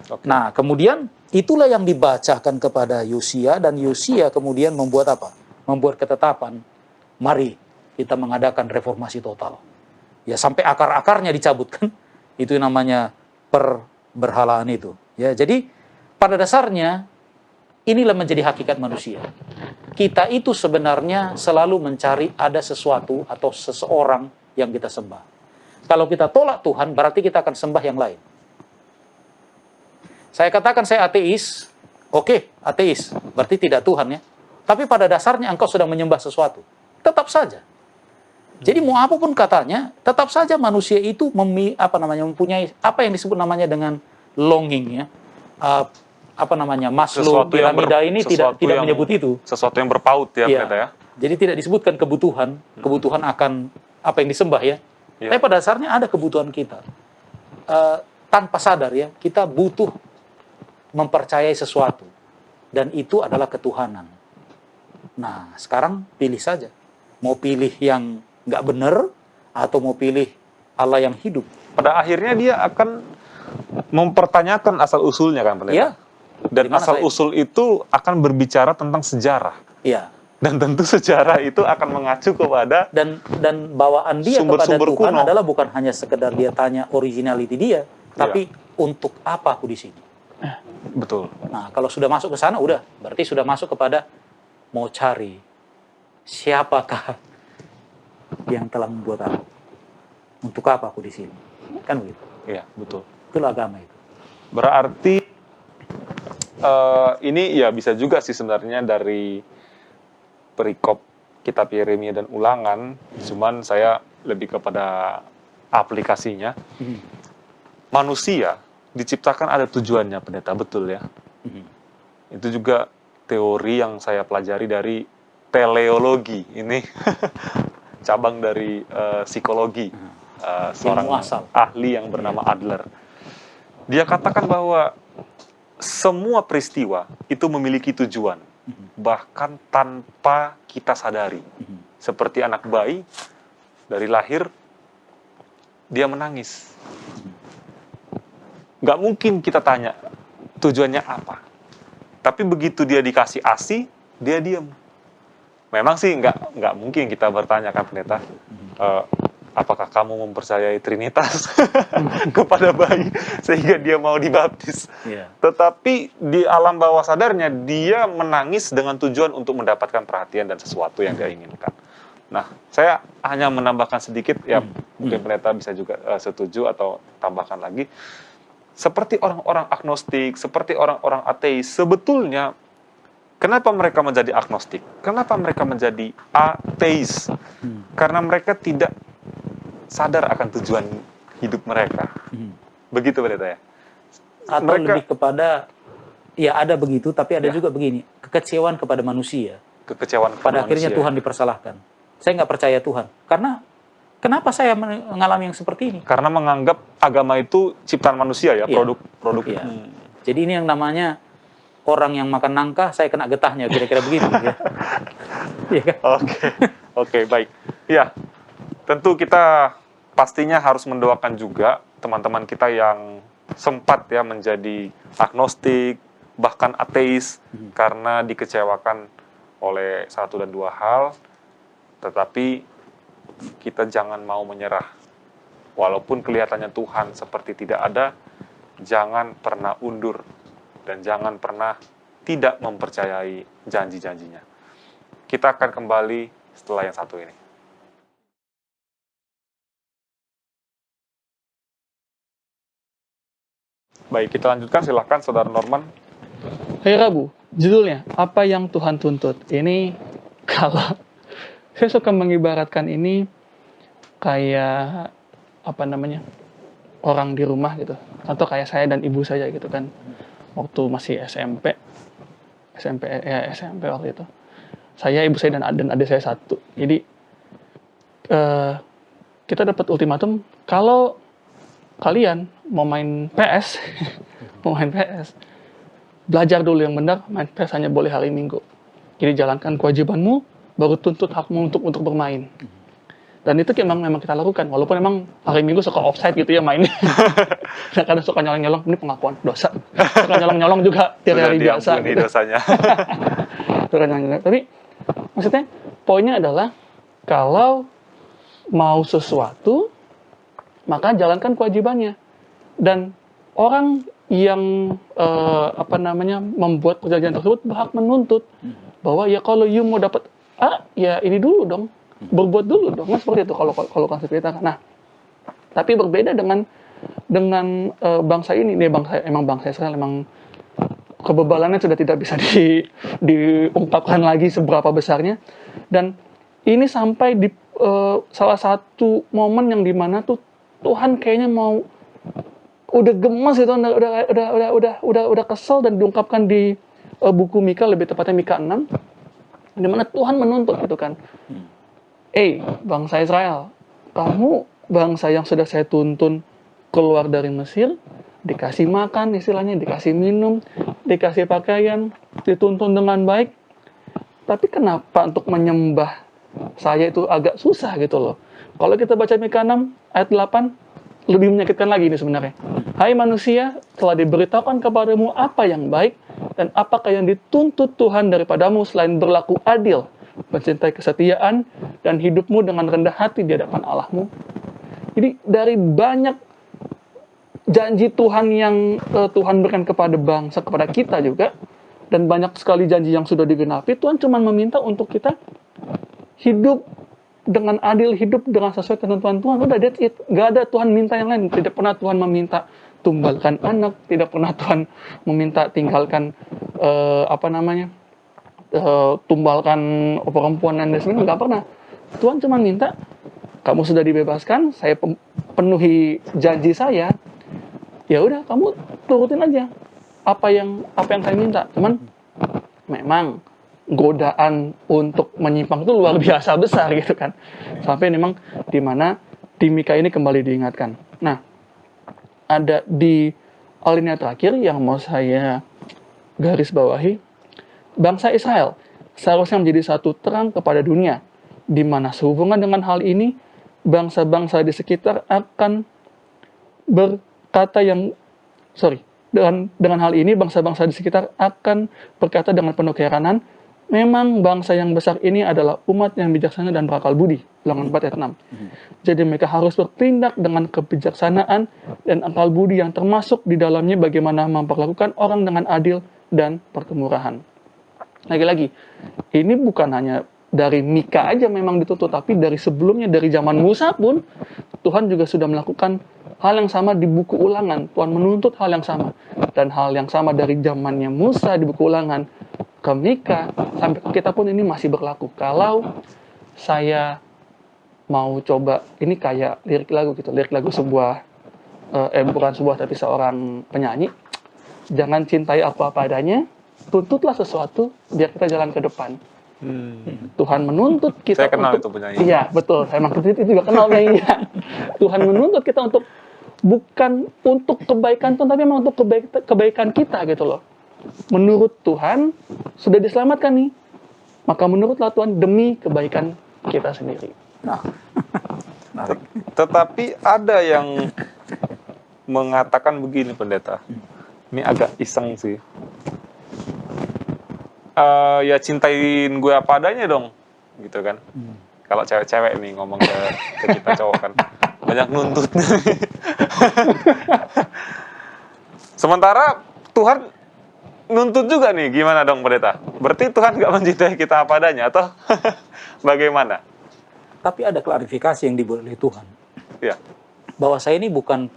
Okay. Nah, kemudian itulah yang dibacakan kepada Yosia, dan Yosia kemudian membuat apa? Membuat ketetapan, mari kita mengadakan reformasi total. Ya, sampai akar-akarnya dicabutkan. Itu namanya perberhalaan itu. Ya, jadi pada dasarnya inilah menjadi hakikat manusia. Kita itu sebenarnya selalu mencari ada sesuatu atau seseorang yang kita sembah. Kalau kita tolak Tuhan, berarti kita akan sembah yang lain. Saya katakan saya ateis, oke, ateis, berarti tidak Tuhan ya. Tapi pada dasarnya engkau sedang menyembah sesuatu. Tetap saja. Jadi mau apapun katanya, tetap saja manusia itu mempunyai apa yang disebut namanya dengan longing ya. Maslow piramida ini tidak menyebut itu. Sesuatu yang berpaut ya, ya. ya. Jadi tidak disebutkan kebutuhan akan apa yang disembah ya. Tapi pada dasarnya ada kebutuhan kita. Tanpa sadar ya, kita butuh mempercayai sesuatu. Dan itu adalah ketuhanan. Nah, sekarang pilih saja. Mau pilih yang nggak benar, atau mau pilih Allah yang hidup. Pada akhirnya dia akan mempertanyakan asal-usulnya kan, Pendeta? Iya. Dan asal-usul itu akan berbicara tentang sejarah. Iya. Dan tentu sejarah itu akan mengacu kepada dan bawaan dia kepada Tuhan kuno adalah bukan hanya sekedar dia tanya originality dia, tapi untuk apa aku di sini? Betul. Nah, kalau sudah masuk ke sana, udah berarti sudah masuk kepada mau cari siapakah yang telah membuat aku, untuk apa aku di sini, kan begitu? Iya, betul. Itulah agama itu. Berarti ini ya bisa juga sih sebenarnya dari perikop kitab Yeremia dan Ulangan, cuman saya lebih kepada aplikasinya. Manusia diciptakan ada tujuannya, Pendeta, betul ya? Itu juga teori yang saya pelajari dari teleologi, ini cabang dari psikologi, seorang ahli yang bernama Adler. Dia katakan bahwa semua peristiwa itu memiliki tujuan, bahkan tanpa kita sadari. Seperti anak bayi, dari lahir, dia menangis. Nggak mungkin kita tanya, tujuannya apa? Tapi begitu dia dikasih ASI, dia diam. Memang sih nggak mungkin kita bertanya kan, Pendeta, apakah kamu mempercayai Trinitas kepada bayi sehingga dia mau dibaptis? Tetapi di alam bawah sadarnya dia menangis dengan tujuan untuk mendapatkan perhatian dan sesuatu yang dia inginkan. Nah, saya hanya menambahkan sedikit, ya mungkin Pendeta bisa juga setuju atau tambahkan lagi. Seperti orang-orang agnostik, seperti orang-orang ateis, sebetulnya kenapa mereka menjadi agnostik? Kenapa mereka menjadi ateis? Karena mereka tidak sadar akan tujuan hidup mereka. Begitu, Pendeta ya? Atau lebih kepada ya ada begitu, tapi ada juga begini, kekecewaan kepada manusia. Kekecewaan kepada Pada akhirnya manusia. Tuhan dipersalahkan. Saya nggak percaya Tuhan. Karena kenapa saya mengalami yang seperti ini? Karena menganggap agama itu ciptaan manusia ya, Iya. produk. Iya. Jadi ini yang namanya orang yang makan nangka, saya kena getahnya, kira-kira begitu. Ya. Iya kan? Oke, baik. Ya, tentu kita pastinya harus mendoakan juga teman-teman kita yang sempat ya menjadi agnostik, bahkan ateis, karena dikecewakan oleh satu dan dua hal, tetapi kita jangan mau menyerah. Walaupun kelihatannya Tuhan seperti tidak ada, jangan pernah undur dan jangan pernah tidak mempercayai janji-janjinya. Kita akan kembali setelah yang satu ini. Baik, kita lanjutkan. Silahkan, Saudara Norman. Hari Rabu, judulnya, apa yang Tuhan tuntut? Ini, kalau saya suka mengibaratkan ini kayak, orang di rumah gitu. Atau kayak saya dan ibu saya gitu kan. Waktu masih SMP waktu itu. Saya, ibu saya, dan adik saya satu. Jadi, kita dapat ultimatum, kalau kalian mau main PS, belajar dulu yang benar, main PS hanya boleh hari Minggu. Jadi jalankan kewajibanmu, baru tuntut hakmu untuk bermain. Dan itu memang kita lakukan, walaupun memang hari Minggu suka offside gitu ya mainnya. Kadang suka nyolong-nyolong, ini pengakuan dosa. Suka nyolong-nyolong juga tiap hari biasa. Sudah diampuni dosanya. Suka nyolong-nyolong. Tapi maksudnya poinnya adalah kalau mau sesuatu, maka jalankan kewajibannya. Dan orang yang membuat perjanjian tersebut berhak menuntut bahwa ya kalau you mau dapat A, ya ini dulu dong, berbuat dulu dong. Nah, seperti itu kalau konsep kita. Nah, tapi berbeda dengan bangsa ini. Bangsa Israel emang kebebalannya sudah tidak bisa diungkapkan lagi seberapa besarnya. Dan ini sampai di salah satu momen yang dimana tuh Tuhan kayaknya mau udah gemas gitu, udah kesel, dan diungkapkan di buku Mika, lebih tepatnya Mika 6, di mana Tuhan menuntut gitu kan. Bangsa Israel, kamu bangsa yang sudah saya tuntun keluar dari Mesir, dikasih makan istilahnya, dikasih minum, dikasih pakaian, dituntun dengan baik, tapi kenapa untuk menyembah saya itu agak susah gitu loh. Kalau kita baca Mika 6 ayat 8, lebih menyakitkan lagi ini sebenarnya. Hai manusia, telah diberitahukan kepadamu apa yang baik, dan apakah yang dituntut Tuhan daripadamu selain berlaku adil, mencintai kesetiaan, dan hidupmu dengan rendah hati di hadapan Allahmu. Jadi dari banyak janji Tuhan yang Tuhan berikan kepada bangsa, kepada kita juga, dan banyak sekali janji yang sudah digenapi, Tuhan cuma meminta untuk kita hidup dengan adil, hidup dengan sesuai ketentuan Tuhan. Udah, that's it. Gak ada Tuhan minta yang lain. Tidak pernah Tuhan meminta tumbalkan anak, tidak pernah Tuhan meminta tinggalkan tumbalkan perempuan dan sebagainya. Gak pernah. Tuhan cuma minta, kamu sudah dibebaskan, saya penuhi janji saya, ya udah kamu turutin aja apa yang saya minta. Cuman memang godaan untuk menyimpang itu luar biasa besar gitu kan. Sampai memang di mana di Mika ini kembali diingatkan. Nah, ada di alinea terakhir yang mau saya garis bawahi, bangsa Israel seharusnya menjadi satu terang kepada dunia, di mana sehubungan dengan hal ini bangsa-bangsa di sekitar akan berkata dengan hal ini bangsa-bangsa di sekitar akan berkata dengan penuh keheranan, memang bangsa yang besar ini adalah umat yang bijaksana dan berakal budi. Ulangan 4 ayat 6. Jadi mereka harus bertindak dengan kebijaksanaan dan akal budi yang termasuk di dalamnya bagaimana memperlakukan orang dengan adil dan perkemurahan. Lagi-lagi, ini bukan hanya dari Mika aja memang dituntut, tapi dari sebelumnya, dari zaman Musa pun, Tuhan juga sudah melakukan hal yang sama di buku Ulangan. Tuhan menuntut hal yang sama. Dan hal yang sama dari zamannya Musa di buku Ulangan ke Mika, sampai ke kita pun ini masih berlaku. Kalau saya mau coba, ini kayak lirik lagu gitu, lirik lagu sebuah, bukan sebuah tapi seorang penyanyi. Jangan cintai aku apa adanya, tuntutlah sesuatu biar kita jalan ke depan. Tuhan menuntut kita Saya kenal untuk, itu penyanyi. iya betul, saya maksud itu juga kenal penyanyinya. Tuhan menuntut kita untuk bukan untuk kebaikan Tuhan, tapi memang untuk kebaikan kita gitu loh. Menurut Tuhan sudah diselamatkan nih, maka menurutlah Tuhan demi kebaikan kita sendiri. Nah, Tetapi ada yang mengatakan begini, pendeta. Ini agak iseng sih. Ya cintain gue apa adanya dong, gitu kan. Kalau cewek-cewek nih ngomong ke kita cowok kan, banyak nuntutnya. Sementara Tuhan nuntut juga nih, gimana dong pendeta? Berarti Tuhan nggak mencintai kita apa adanya, atau bagaimana? tapi ada klarifikasi yang dibuat oleh Tuhan. Ya, Bahwa saya ini bukan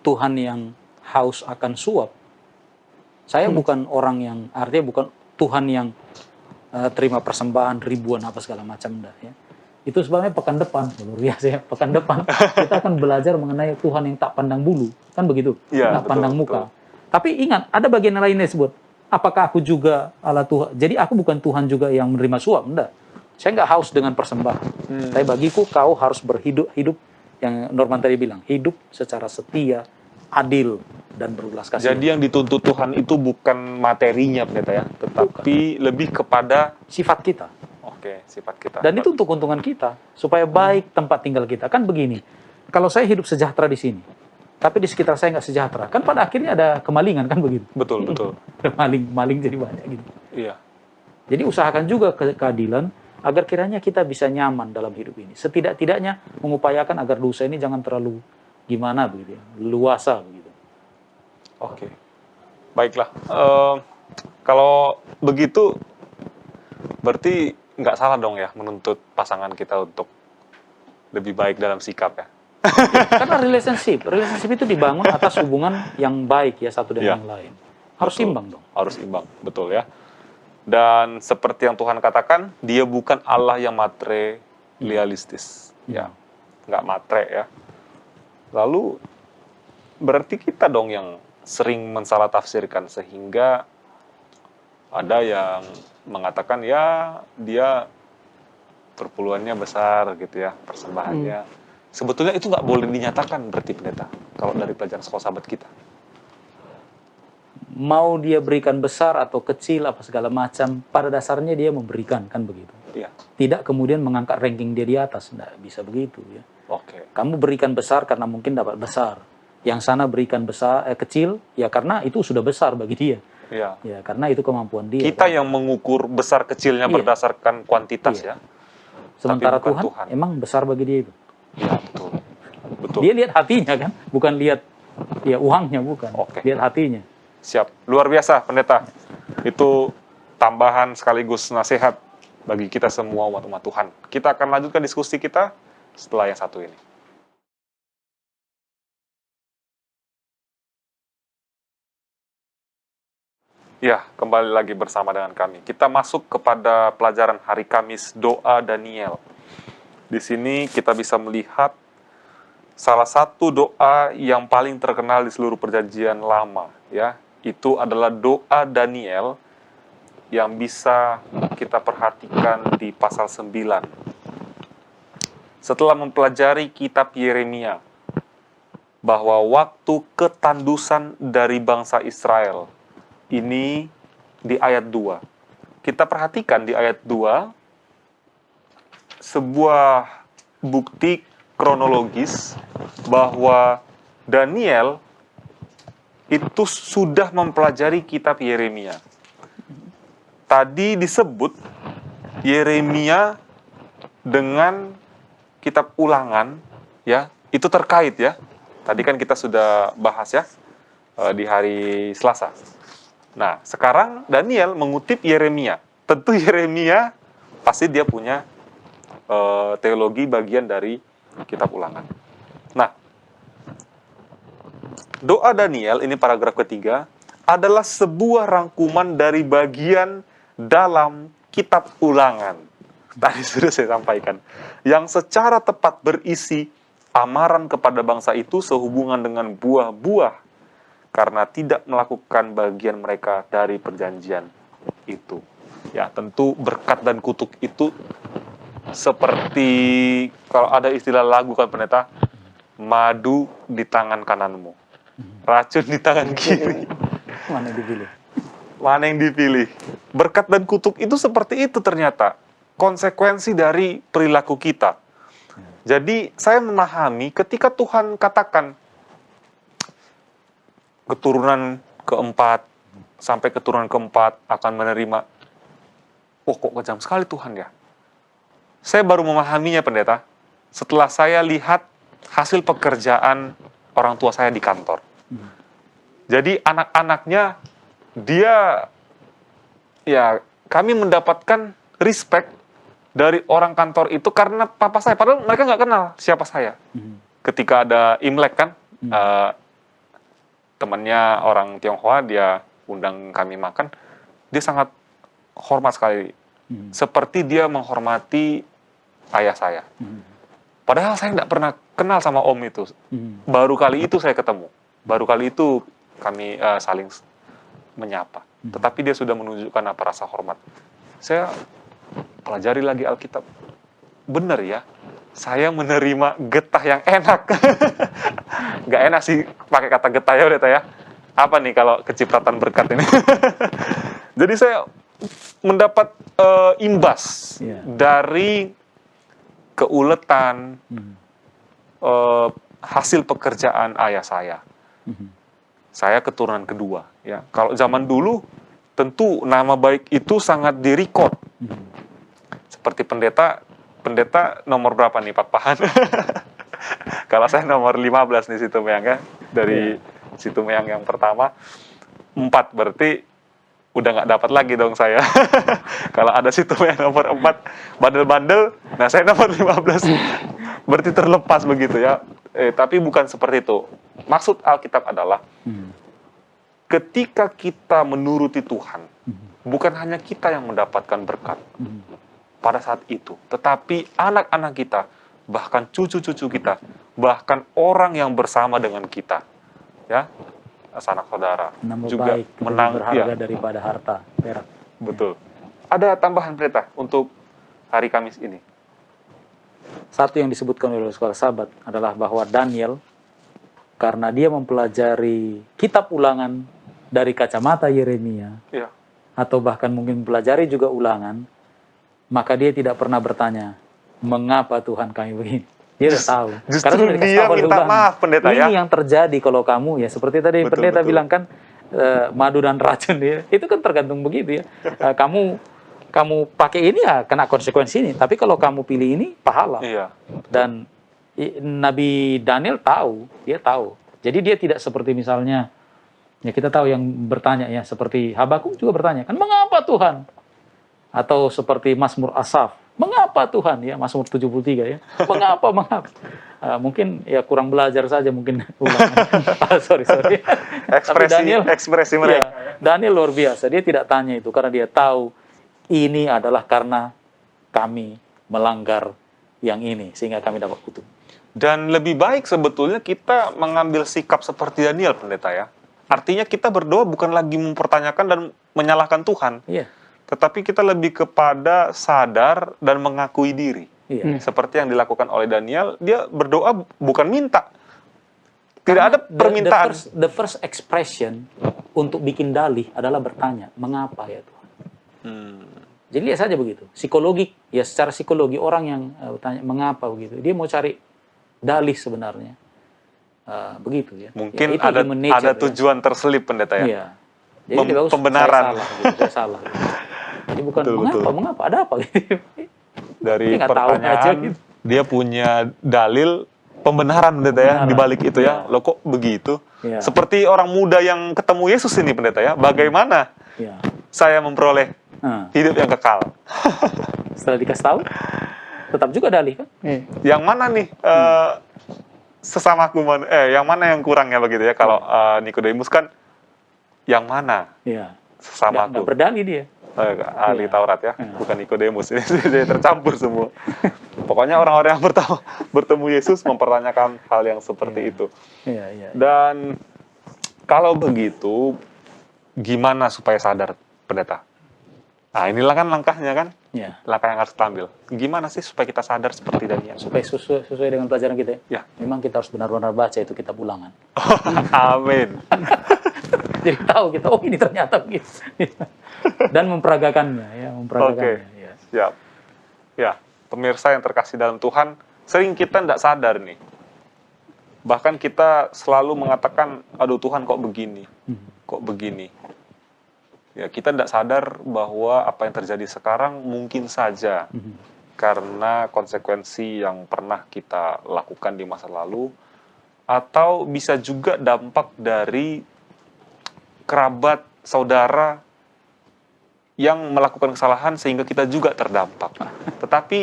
Tuhan yang haus akan suap. Saya bukan orang yang, artinya bukan Tuhan yang terima persembahan ribuan apa segala macam dah ya. Itu sebabnya pekan depan, luar biasa ya, pekan depan kita akan belajar mengenai Tuhan yang tak pandang bulu, kan begitu? Ya, Tak pandang muka. Tapi ingat, ada bagian lainnya disebut, apakah aku juga Allah Tuhan? Jadi aku bukan Tuhan juga yang menerima suap, enggak. Saya nggak haus dengan persembahan. Tapi bagiku kau harus hidup yang Norman tadi bilang, hidup secara setia, adil, dan berulas kasih. Jadi yang dituntut Tuhan itu bukan materinya, pendeta ya, tetapi lebih kepada sifat kita. Oke, sifat kita. Dan itu untuk keuntungan kita, supaya baik tempat tinggal kita. Kan begini, kalau saya hidup sejahtera di sini, tapi di sekitar saya nggak sejahtera, kan pada akhirnya ada kemalingan, kan begitu? Betul, betul. maling jadi banyak gitu. Iya. Jadi usahakan juga keadilan, agar kiranya kita bisa nyaman dalam hidup ini. Setidak-tidaknya mengupayakan agar dosa ini jangan terlalu gimana begitu ya, luasa begitu. Oke. Baiklah. Kalau begitu, berarti nggak salah dong ya menuntut pasangan kita untuk lebih baik dalam sikap ya. Karena relationship itu dibangun atas hubungan yang baik ya satu dengan yang lain. Harus Betul. imbang dong. Harus imbang, betul ya. Dan seperti yang Tuhan katakan, Dia bukan Allah yang materialistis, ya, nggak matre ya. Lalu berarti kita dong yang sering mensalah tafsirkan, sehingga ada yang mengatakan ya dia perpuluhannya besar gitu ya, persembahannya. Sebetulnya itu nggak boleh dinyatakan berarti, pendeta, kalau dari pelajaran sekolah sahabat kita. Mau dia berikan besar atau kecil apa segala macam, pada dasarnya dia memberikan, kan begitu. Iya. Tidak kemudian mengangkat ranking dia di atas, nggak bisa begitu ya. Oke. Kamu berikan besar karena mungkin dapat besar. Yang sana berikan kecil ya karena itu sudah besar bagi dia. Iya. Ya karena itu kemampuan dia. Kita kan? yang mengukur besar kecilnya berdasarkan kuantitas ya. Sementara Tapi bukan Tuhan emang besar bagi dia itu. Iya, betul. Betul. Dia lihat hatinya kan, bukan lihat ya uangnya, bukan. Oke. Lihat hatinya. Siap. Luar biasa, pendeta. Itu tambahan sekaligus nasihat bagi kita semua umat-umat Tuhan. Kita akan lanjutkan diskusi kita setelah yang satu ini. Ya, kembali lagi bersama dengan kami. Kita masuk kepada pelajaran hari Kamis, doa Daniel. Di sini kita bisa melihat salah satu doa yang paling terkenal di seluruh perjanjian lama, ya. Itu adalah doa Daniel yang bisa kita perhatikan di pasal 9. Setelah mempelajari kitab Yeremia, bahwa waktu ketandusan dari bangsa Israel, ini di ayat 2. Kita perhatikan di ayat 2, sebuah bukti kronologis bahwa Daniel itu sudah mempelajari kitab Yeremia. Tadi disebut Yeremia dengan kitab Ulangan, ya, itu terkait ya. Tadi kan kita sudah bahas ya di hari Selasa. Nah, sekarang Daniel mengutip Yeremia. Tentu Yeremia pasti dia punya teologi bagian dari kitab Ulangan. Nah, doa Daniel, ini paragraf ketiga, adalah sebuah rangkuman dari bagian dalam kitab Ulangan. Tadi sudah saya sampaikan. Yang secara tepat berisi amaran kepada bangsa itu sehubungan dengan buah-buah karena tidak melakukan bagian mereka dari perjanjian itu. Ya, tentu berkat dan kutuk itu seperti kalau ada istilah lagu kan pendeta, madu di tangan kananmu, racun di tangan kiri. Mana yang dipilih? Mana yang dipilih? Berkat dan kutuk itu seperti itu ternyata. Konsekuensi dari perilaku kita. Jadi saya memahami ketika Tuhan katakan keturunan keempat sampai keturunan keempat akan menerima. Oh, kok kejam sekali Tuhan ya. Saya baru memahaminya pendeta setelah saya lihat hasil pekerjaan orang tua saya di kantor. Jadi anak-anaknya dia, ya kami mendapatkan respect dari orang kantor itu karena papa saya. Padahal mereka nggak kenal siapa saya. Ketika ada Imlek kan, temannya orang Tionghoa, dia undang kami makan, dia sangat hormat sekali. Seperti dia menghormati ayah saya. Padahal saya nggak pernah kenal sama om itu. Baru kali itu saya ketemu. Baru kali itu kami saling menyapa. Tetapi dia sudah menunjukkan apa rasa hormat. Saya pelajari lagi Alkitab. Benar ya, saya menerima getah yang enak. Nggak enak sih pakai kata getah ya udah ya. Apa nih kalau kecipratan berkat ini? Jadi saya mendapat imbas dari keuletan hasil pekerjaan ayah saya. Saya keturunan kedua. Ya, kalau zaman dulu tentu nama baik itu sangat direcord. Seperti pendeta nomor berapa nih Pak Pahan? Kalau saya nomor 15 nih Situ Meyang ya. Dari Situ Meyang yang pertama 4 berarti udah nggak dapat lagi dong saya. Kalau ada Situ Meyang nomor 4 bandel-bandel, nah saya nomor 15. Berarti terlepas begitu ya. Tapi bukan seperti itu. Maksud Alkitab adalah ketika kita menuruti Tuhan, bukan hanya kita yang mendapatkan berkat pada saat itu, tetapi anak-anak kita, bahkan cucu-cucu kita, bahkan orang yang bersama dengan kita, ya, sanak saudara, Nama juga baik, menang berharga ya, daripada harta perak. betul. Ada tambahan pendeta untuk hari Kamis ini? Satu yang disebutkan oleh sekolah sahabat adalah bahwa Daniel, karena dia mempelajari kitab ulangan dari kacamata Yeremia, Ya. atau bahkan mungkin mempelajari juga ulangan, maka dia tidak pernah bertanya, mengapa Tuhan kami begini? Dia sudah tahu. Justru Karena sudah dikasih dia tahu oleh minta ulangan. maaf, pendeta, Ini ya. yang terjadi kalau kamu, ya seperti tadi Betul, pendeta betul. bilang kan, madu dan racun, ya. Itu kan tergantung begitu ya. Kamu pakai ini ya kena konsekuensi ini. Tapi kalau kamu pilih ini, pahala. Iya. Dan Nabi Daniel tahu, dia tahu. Jadi dia tidak seperti misalnya, ya kita tahu yang bertanya ya, seperti Habakuk juga bertanya, kan mengapa Tuhan? Atau seperti Mazmur Asaf, mengapa Tuhan? Ya, Mazmur 73 ya, mengapa? Mungkin ya kurang belajar saja mungkin. sorry. Ekspresi mereka. Ya, Daniel luar biasa, dia tidak tanya itu karena dia tahu ini adalah karena kami melanggar yang ini sehingga kami dapat kutuk. Dan lebih baik sebetulnya kita mengambil sikap seperti Daniel, pendeta ya. Artinya kita berdoa bukan lagi mempertanyakan dan menyalahkan Tuhan. Iya. Tetapi kita lebih kepada sadar dan mengakui diri. Iya. Seperti yang dilakukan oleh Daniel, dia berdoa bukan minta. Tidak ada permintaan. The first expression untuk bikin dalih adalah bertanya, mengapa ya Tuhan? Jadi lihat saja begitu. Psikologi, ya secara psikologi orang yang bertanya mengapa begitu, dia mau cari dalih sebenarnya. Begitu ya. Mungkin ya, ada tujuan terselip, pendeta ya. Iya. Jadi bagus, pembenaran. saya salah. Jadi bukan mengapa, ada apa gitu. Dari Dia nggak tahu pertanyaan, aja, gitu. dia punya dalil pembenaran, pendeta ya, di balik itu ya. Loh kok begitu? Ya. Seperti orang muda yang ketemu Yesus ini, pendeta ya. Bagaimana Ya. saya memperoleh hidup yang kekal? Setelah dikasih tahu, tetap juga dalih kan? Yang mana nih sesamaku mana? Yang mana yang kurangnya begitu ya? Kalau Nikodemus kan yang mana Iya. sesamaku? Nggak berdalih dia. Ahli Taurat ya, bukan Nikodemus. Ini sudah tercampur semua. Pokoknya orang-orang yang bertemu Yesus mempertanyakan hal yang seperti itu. Iya. Dan Kalau begitu, gimana supaya sadar, pendeta? Nah, inilah kan langkahnya kan? Ya. Langkah yang harus kita ambil. Gimana sih supaya kita sadar seperti Daniel? Supaya sesuai dengan pelajaran kita Ya. Memang kita harus benar-benar baca itu kitab Ulangan. Amin. Jadi tahu kita, oh ini ternyata begitu. Dan memperagakannya, ya, memperagakannya. Oke. Ya. Siap. Ya, pemirsa yang terkasih dalam Tuhan, sering kita tidak sadar nih. Bahkan kita selalu mengatakan, aduh Tuhan kok begini, kok begini. Ya, kita tidak sadar bahwa apa yang terjadi sekarang mungkin saja karena konsekuensi yang pernah kita lakukan di masa lalu, atau bisa juga dampak dari kerabat, saudara yang melakukan kesalahan sehingga kita juga terdampak. Tetapi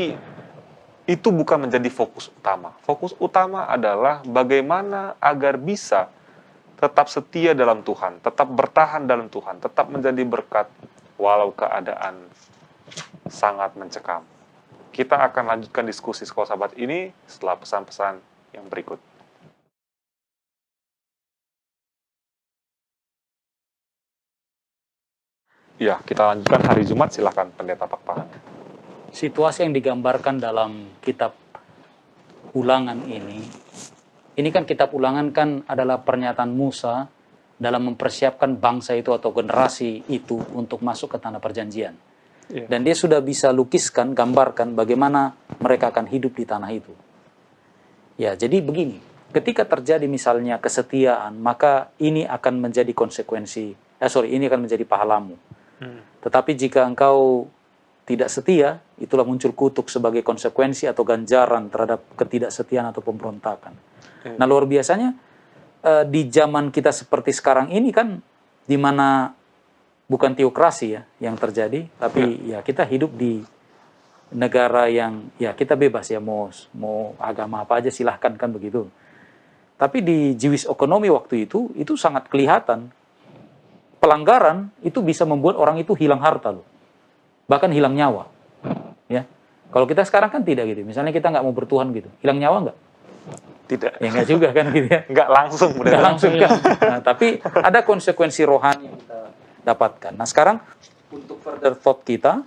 itu bukan menjadi fokus utama. Fokus utama adalah bagaimana agar bisa tetap setia dalam Tuhan, tetap bertahan dalam Tuhan, tetap menjadi berkat walau keadaan sangat mencekam. Kita akan lanjutkan diskusi Sekolah Sahabat ini setelah pesan-pesan yang berikut. Ya, kita lanjutkan hari Jumat. Silakan Pendeta Pakpahan. Situasi yang digambarkan dalam kitab Ulangan ini kan kitab Ulangan kan adalah pernyataan Musa dalam mempersiapkan bangsa itu atau generasi itu untuk masuk ke tanah perjanjian. Yeah. Dan dia sudah bisa lukiskan, gambarkan bagaimana mereka akan hidup di tanah itu. Ya, jadi begini, ketika terjadi misalnya kesetiaan, maka ini akan menjadi konsekuensi, ini akan menjadi pahalamu. Tetapi jika engkau tidak setia, itulah muncul kutuk sebagai konsekuensi atau ganjaran terhadap ketidaksetiaan atau pemberontakan. Nah, luar biasanya di zaman kita seperti sekarang ini kan, di mana bukan teokrasi ya yang terjadi, tapi ya kita hidup di negara yang ya kita bebas ya, mau agama apa aja silahkan kan begitu. Tapi di Jewish economy waktu itu sangat kelihatan. Pelanggaran itu bisa membuat orang itu hilang harta loh. Bahkan hilang nyawa. Ya. Kalau kita sekarang kan tidak gitu. Misalnya kita nggak mau bertuhan gitu. Hilang nyawa nggak? Tidak. Ya nggak juga kan gitu ya. Nggak langsung. Nggak langsung kan. Nah, tapi ada konsekuensi rohani yang kita dapatkan. Nah sekarang untuk further thought kita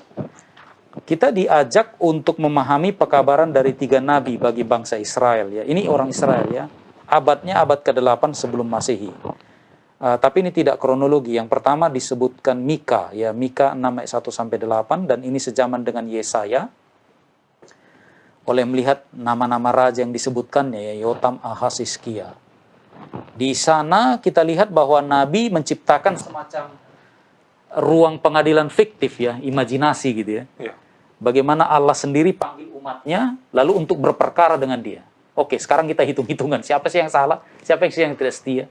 diajak untuk memahami pekabaran dari 3 nabi bagi bangsa Israel. Ya. Ini orang Israel ya. Abadnya abad ke-8 sebelum Masehi. Tapi ini tidak kronologi. Yang pertama disebutkan Mika, ya Mika 6 ayat 1-8, dan ini sejaman dengan Yesaya. Oleh melihat nama-nama raja yang disebutkannya, ya Yotam, Ahaz, Hizkia. Di sana kita lihat bahwa Nabi menciptakan semacam ruang pengadilan fiktif ya, imajinasi gitu ya. Bagaimana Allah sendiri panggil umatnya, lalu untuk berperkara dengan dia. Oke, sekarang kita hitung-hitungan. Siapa sih yang salah, siapa sih yang tidak setia.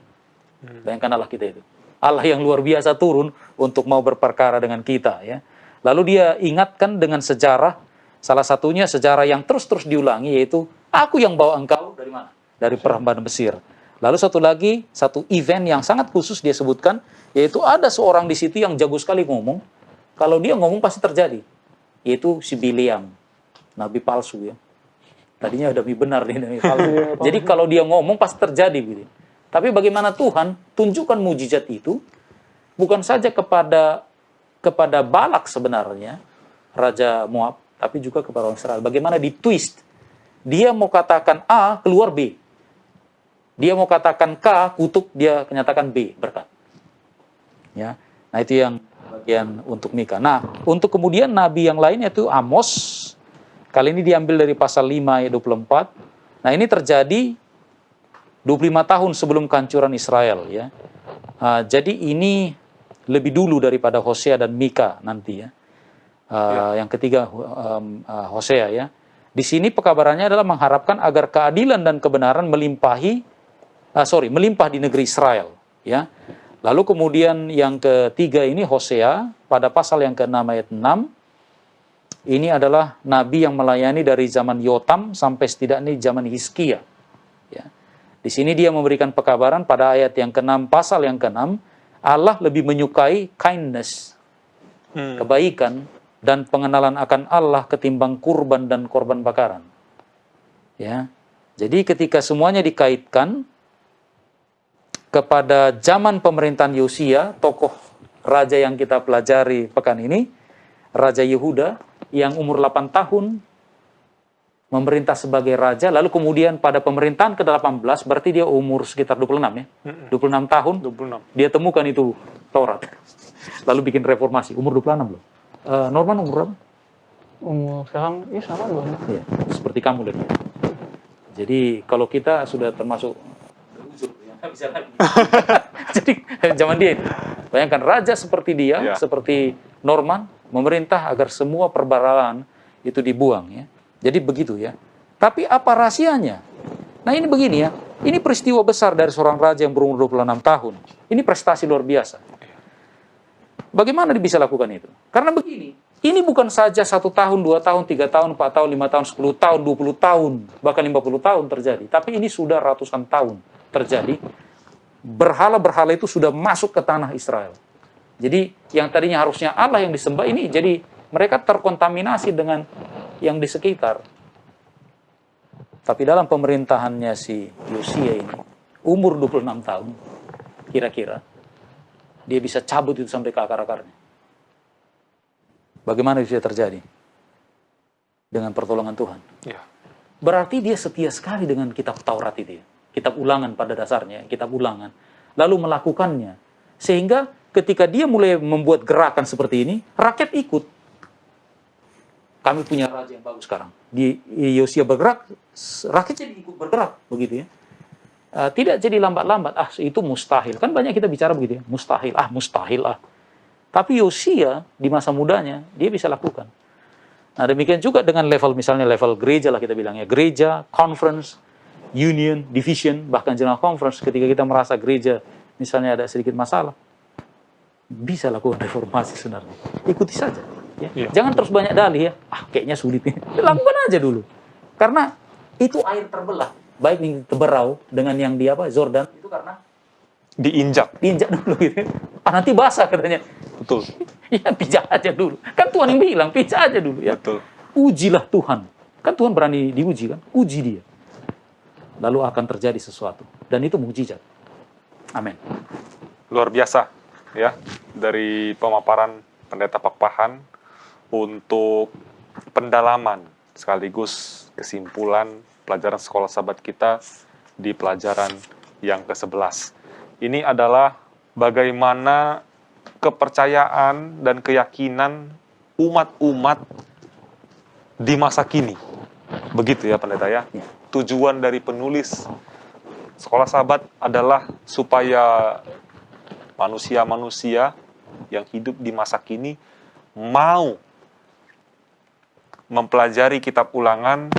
Bayangkan Allah kita itu. Allah yang luar biasa turun untuk mau berperkara dengan kita. Ya. Lalu dia ingatkan dengan sejarah, salah satunya sejarah yang terus-terus diulangi, yaitu aku yang bawa engkau dari mana? Dari perempuan Mesir. Lalu satu event yang sangat khusus dia sebutkan, yaitu ada seorang di situ yang jago sekali ngomong. Kalau dia ngomong pasti terjadi. Yaitu si Bileam, nabi palsu ya. Tadinya udah benar nih nabi palsu. Jadi kalau dia ngomong pasti terjadi gitu. Tapi bagaimana Tuhan tunjukkan mujizat itu bukan saja kepada Balak sebenarnya, Raja Moab, tapi juga kepada orang Israel. Bagaimana di twist. Dia mau katakan A, keluar B. Dia mau katakan K, kutuk, dia menyatakan B, berkat. Ya. Nah, itu yang bagian untuk Mika. Nah, untuk kemudian nabi yang lain yaitu Amos. Kali ini diambil dari pasal 5 ayat 24. Nah, ini terjadi 25 tahun sebelum kehancuran Israel ya. Jadi ini lebih dulu daripada Hosea dan Mika nanti ya. Yang ketiga Hosea ya. Di sini pekabarannya adalah mengharapkan agar keadilan dan kebenaran melimpah di negeri Israel ya. Lalu kemudian yang ketiga ini Hosea pada pasal yang ke-6 ayat 6. Ini adalah nabi yang melayani dari zaman Yotam sampai setidaknya zaman Hizkia ya. Di sini dia memberikan pekabaran pada ayat yang ke-6, pasal yang ke-6, Allah lebih menyukai kindness, kebaikan, dan pengenalan akan Allah ketimbang kurban dan korban bakaran. Ya, jadi ketika semuanya dikaitkan, kepada zaman pemerintahan Yosia, tokoh raja yang kita pelajari pekan ini, Raja Yehuda, yang umur 8 tahun, memerintah sebagai raja, lalu kemudian pada pemerintahan ke-18, berarti dia umur sekitar 26 ya, 26 tahun, 26. dia temukan itu Taurat, lalu bikin reformasi, umur 26 loh. Norman umur berapa? Umur sekarang, ya sama 26. Ya, seperti kamu dan dia. Jadi kalau kita sudah termasuk bisa lagi. Jadi zaman dia, bayangkan raja seperti dia, seperti Norman, memerintah agar semua perbarahan itu dibuang ya. Jadi begitu ya. Tapi apa rahasianya? Nah ini begini ya, ini peristiwa besar dari seorang raja yang berumur 26 tahun. Ini prestasi luar biasa. Bagaimana dia bisa lakukan itu? Karena begini, ini bukan saja 1 tahun, 2 tahun, 3 tahun, 4 tahun, 5 tahun, 10 tahun, 20 tahun, bahkan 50 tahun terjadi. Tapi ini sudah ratusan tahun terjadi. Berhala-berhala itu sudah masuk ke tanah Israel. Jadi yang tadinya harusnya Allah yang disembah ini, jadi mereka terkontaminasi dengan yang di sekitar. Tapi dalam pemerintahannya si Yosia ini, umur 26 tahun, kira-kira, dia bisa cabut itu sampai ke akar-akarnya. Bagaimana bisa terjadi? Dengan pertolongan Tuhan. Ya. Berarti dia setia sekali dengan kitab Taurat itu ya. Kitab ulangan pada dasarnya, kitab ulangan. Lalu melakukannya. Sehingga ketika dia mulai membuat gerakan seperti ini, rakyat ikut. Kami punya raja yang bagus sekarang. Di Yosia bergerak, rakyat jadi ikut bergerak, begitu ya. Tidak jadi lambat-lambat, itu mustahil. Kan banyak kita bicara begitu ya, mustahil. Tapi Yosia di masa mudanya, dia bisa lakukan. Nah demikian juga dengan level, misalnya level gereja lah kita bilang ya. Gereja, conference, union, division, bahkan general conference. Ketika kita merasa gereja misalnya ada sedikit masalah, bisa lakukan reformasi sebenarnya. Ikuti saja. Ya. Ya. Jangan terus banyak dalih ya. Kayaknya sulit nih. Lakukan aja dulu. Karena itu air terbelah. Baik yang Teberau dengan yang di Jordan itu karena Diinjak dulu gitu. Nanti basah katanya. betul. Ya pijak aja dulu. Kan Tuhan yang bilang pijak aja dulu ya. Betul. Ujilah Tuhan. Kan Tuhan berani diuji kan? Uji dia. Lalu akan terjadi sesuatu. Dan itu mukjizat. Amin. Luar biasa ya, dari pemaparan Pendeta Pakpahan untuk pendalaman sekaligus kesimpulan pelajaran sekolah sahabat kita di pelajaran yang ke-11. Ini adalah bagaimana kepercayaan dan keyakinan umat-umat di masa kini. Begitu ya Pendeta ya. Tujuan dari penulis sekolah sahabat adalah supaya manusia-manusia yang hidup di masa kini mau mempelajari kitab ulangan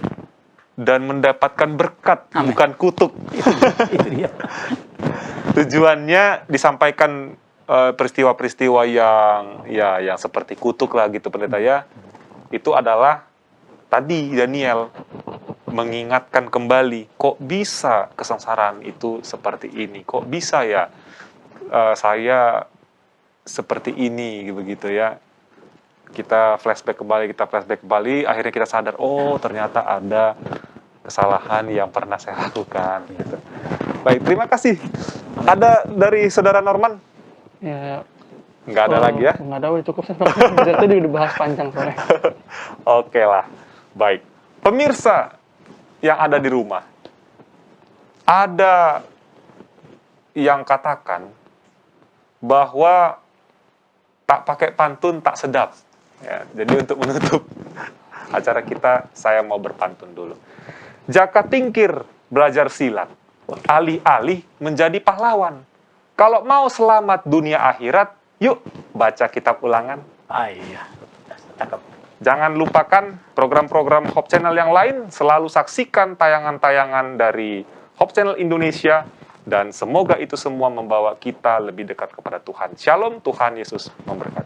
dan mendapatkan berkat, Amin. bukan kutuk. Itu dia. Tujuannya disampaikan peristiwa-peristiwa yang seperti kutuk lah gitu Pendeta ya. Itu adalah tadi Daniel mengingatkan kembali, kok bisa kesengsaraan itu seperti ini, kok bisa ya saya seperti ini begitu ya. Kita flashback kembali, akhirnya kita sadar, oh ternyata ada kesalahan yang pernah saya lakukan gitu. Baik, terima kasih. Ada dari Saudara Norman? Ya, Nggak ada lagi ya? nggak ada, udah cukup. Dari tadi udah bahas panjang soalnya. Oke lah, baik. Pemirsa yang ada di rumah, ada yang katakan bahwa tak pakai pantun tak sedap. Ya, jadi untuk menutup acara kita, saya mau berpantun dulu. Jaka Tingkir belajar silat, alih-alih menjadi pahlawan. Kalau mau selamat dunia akhirat, yuk baca kitab ulangan. Iya, cakep. Jangan lupakan program-program Hope Channel yang lain, selalu saksikan tayangan-tayangan dari Hope Channel Indonesia, dan semoga itu semua membawa kita lebih dekat kepada Tuhan. Shalom, Tuhan Yesus memberkati.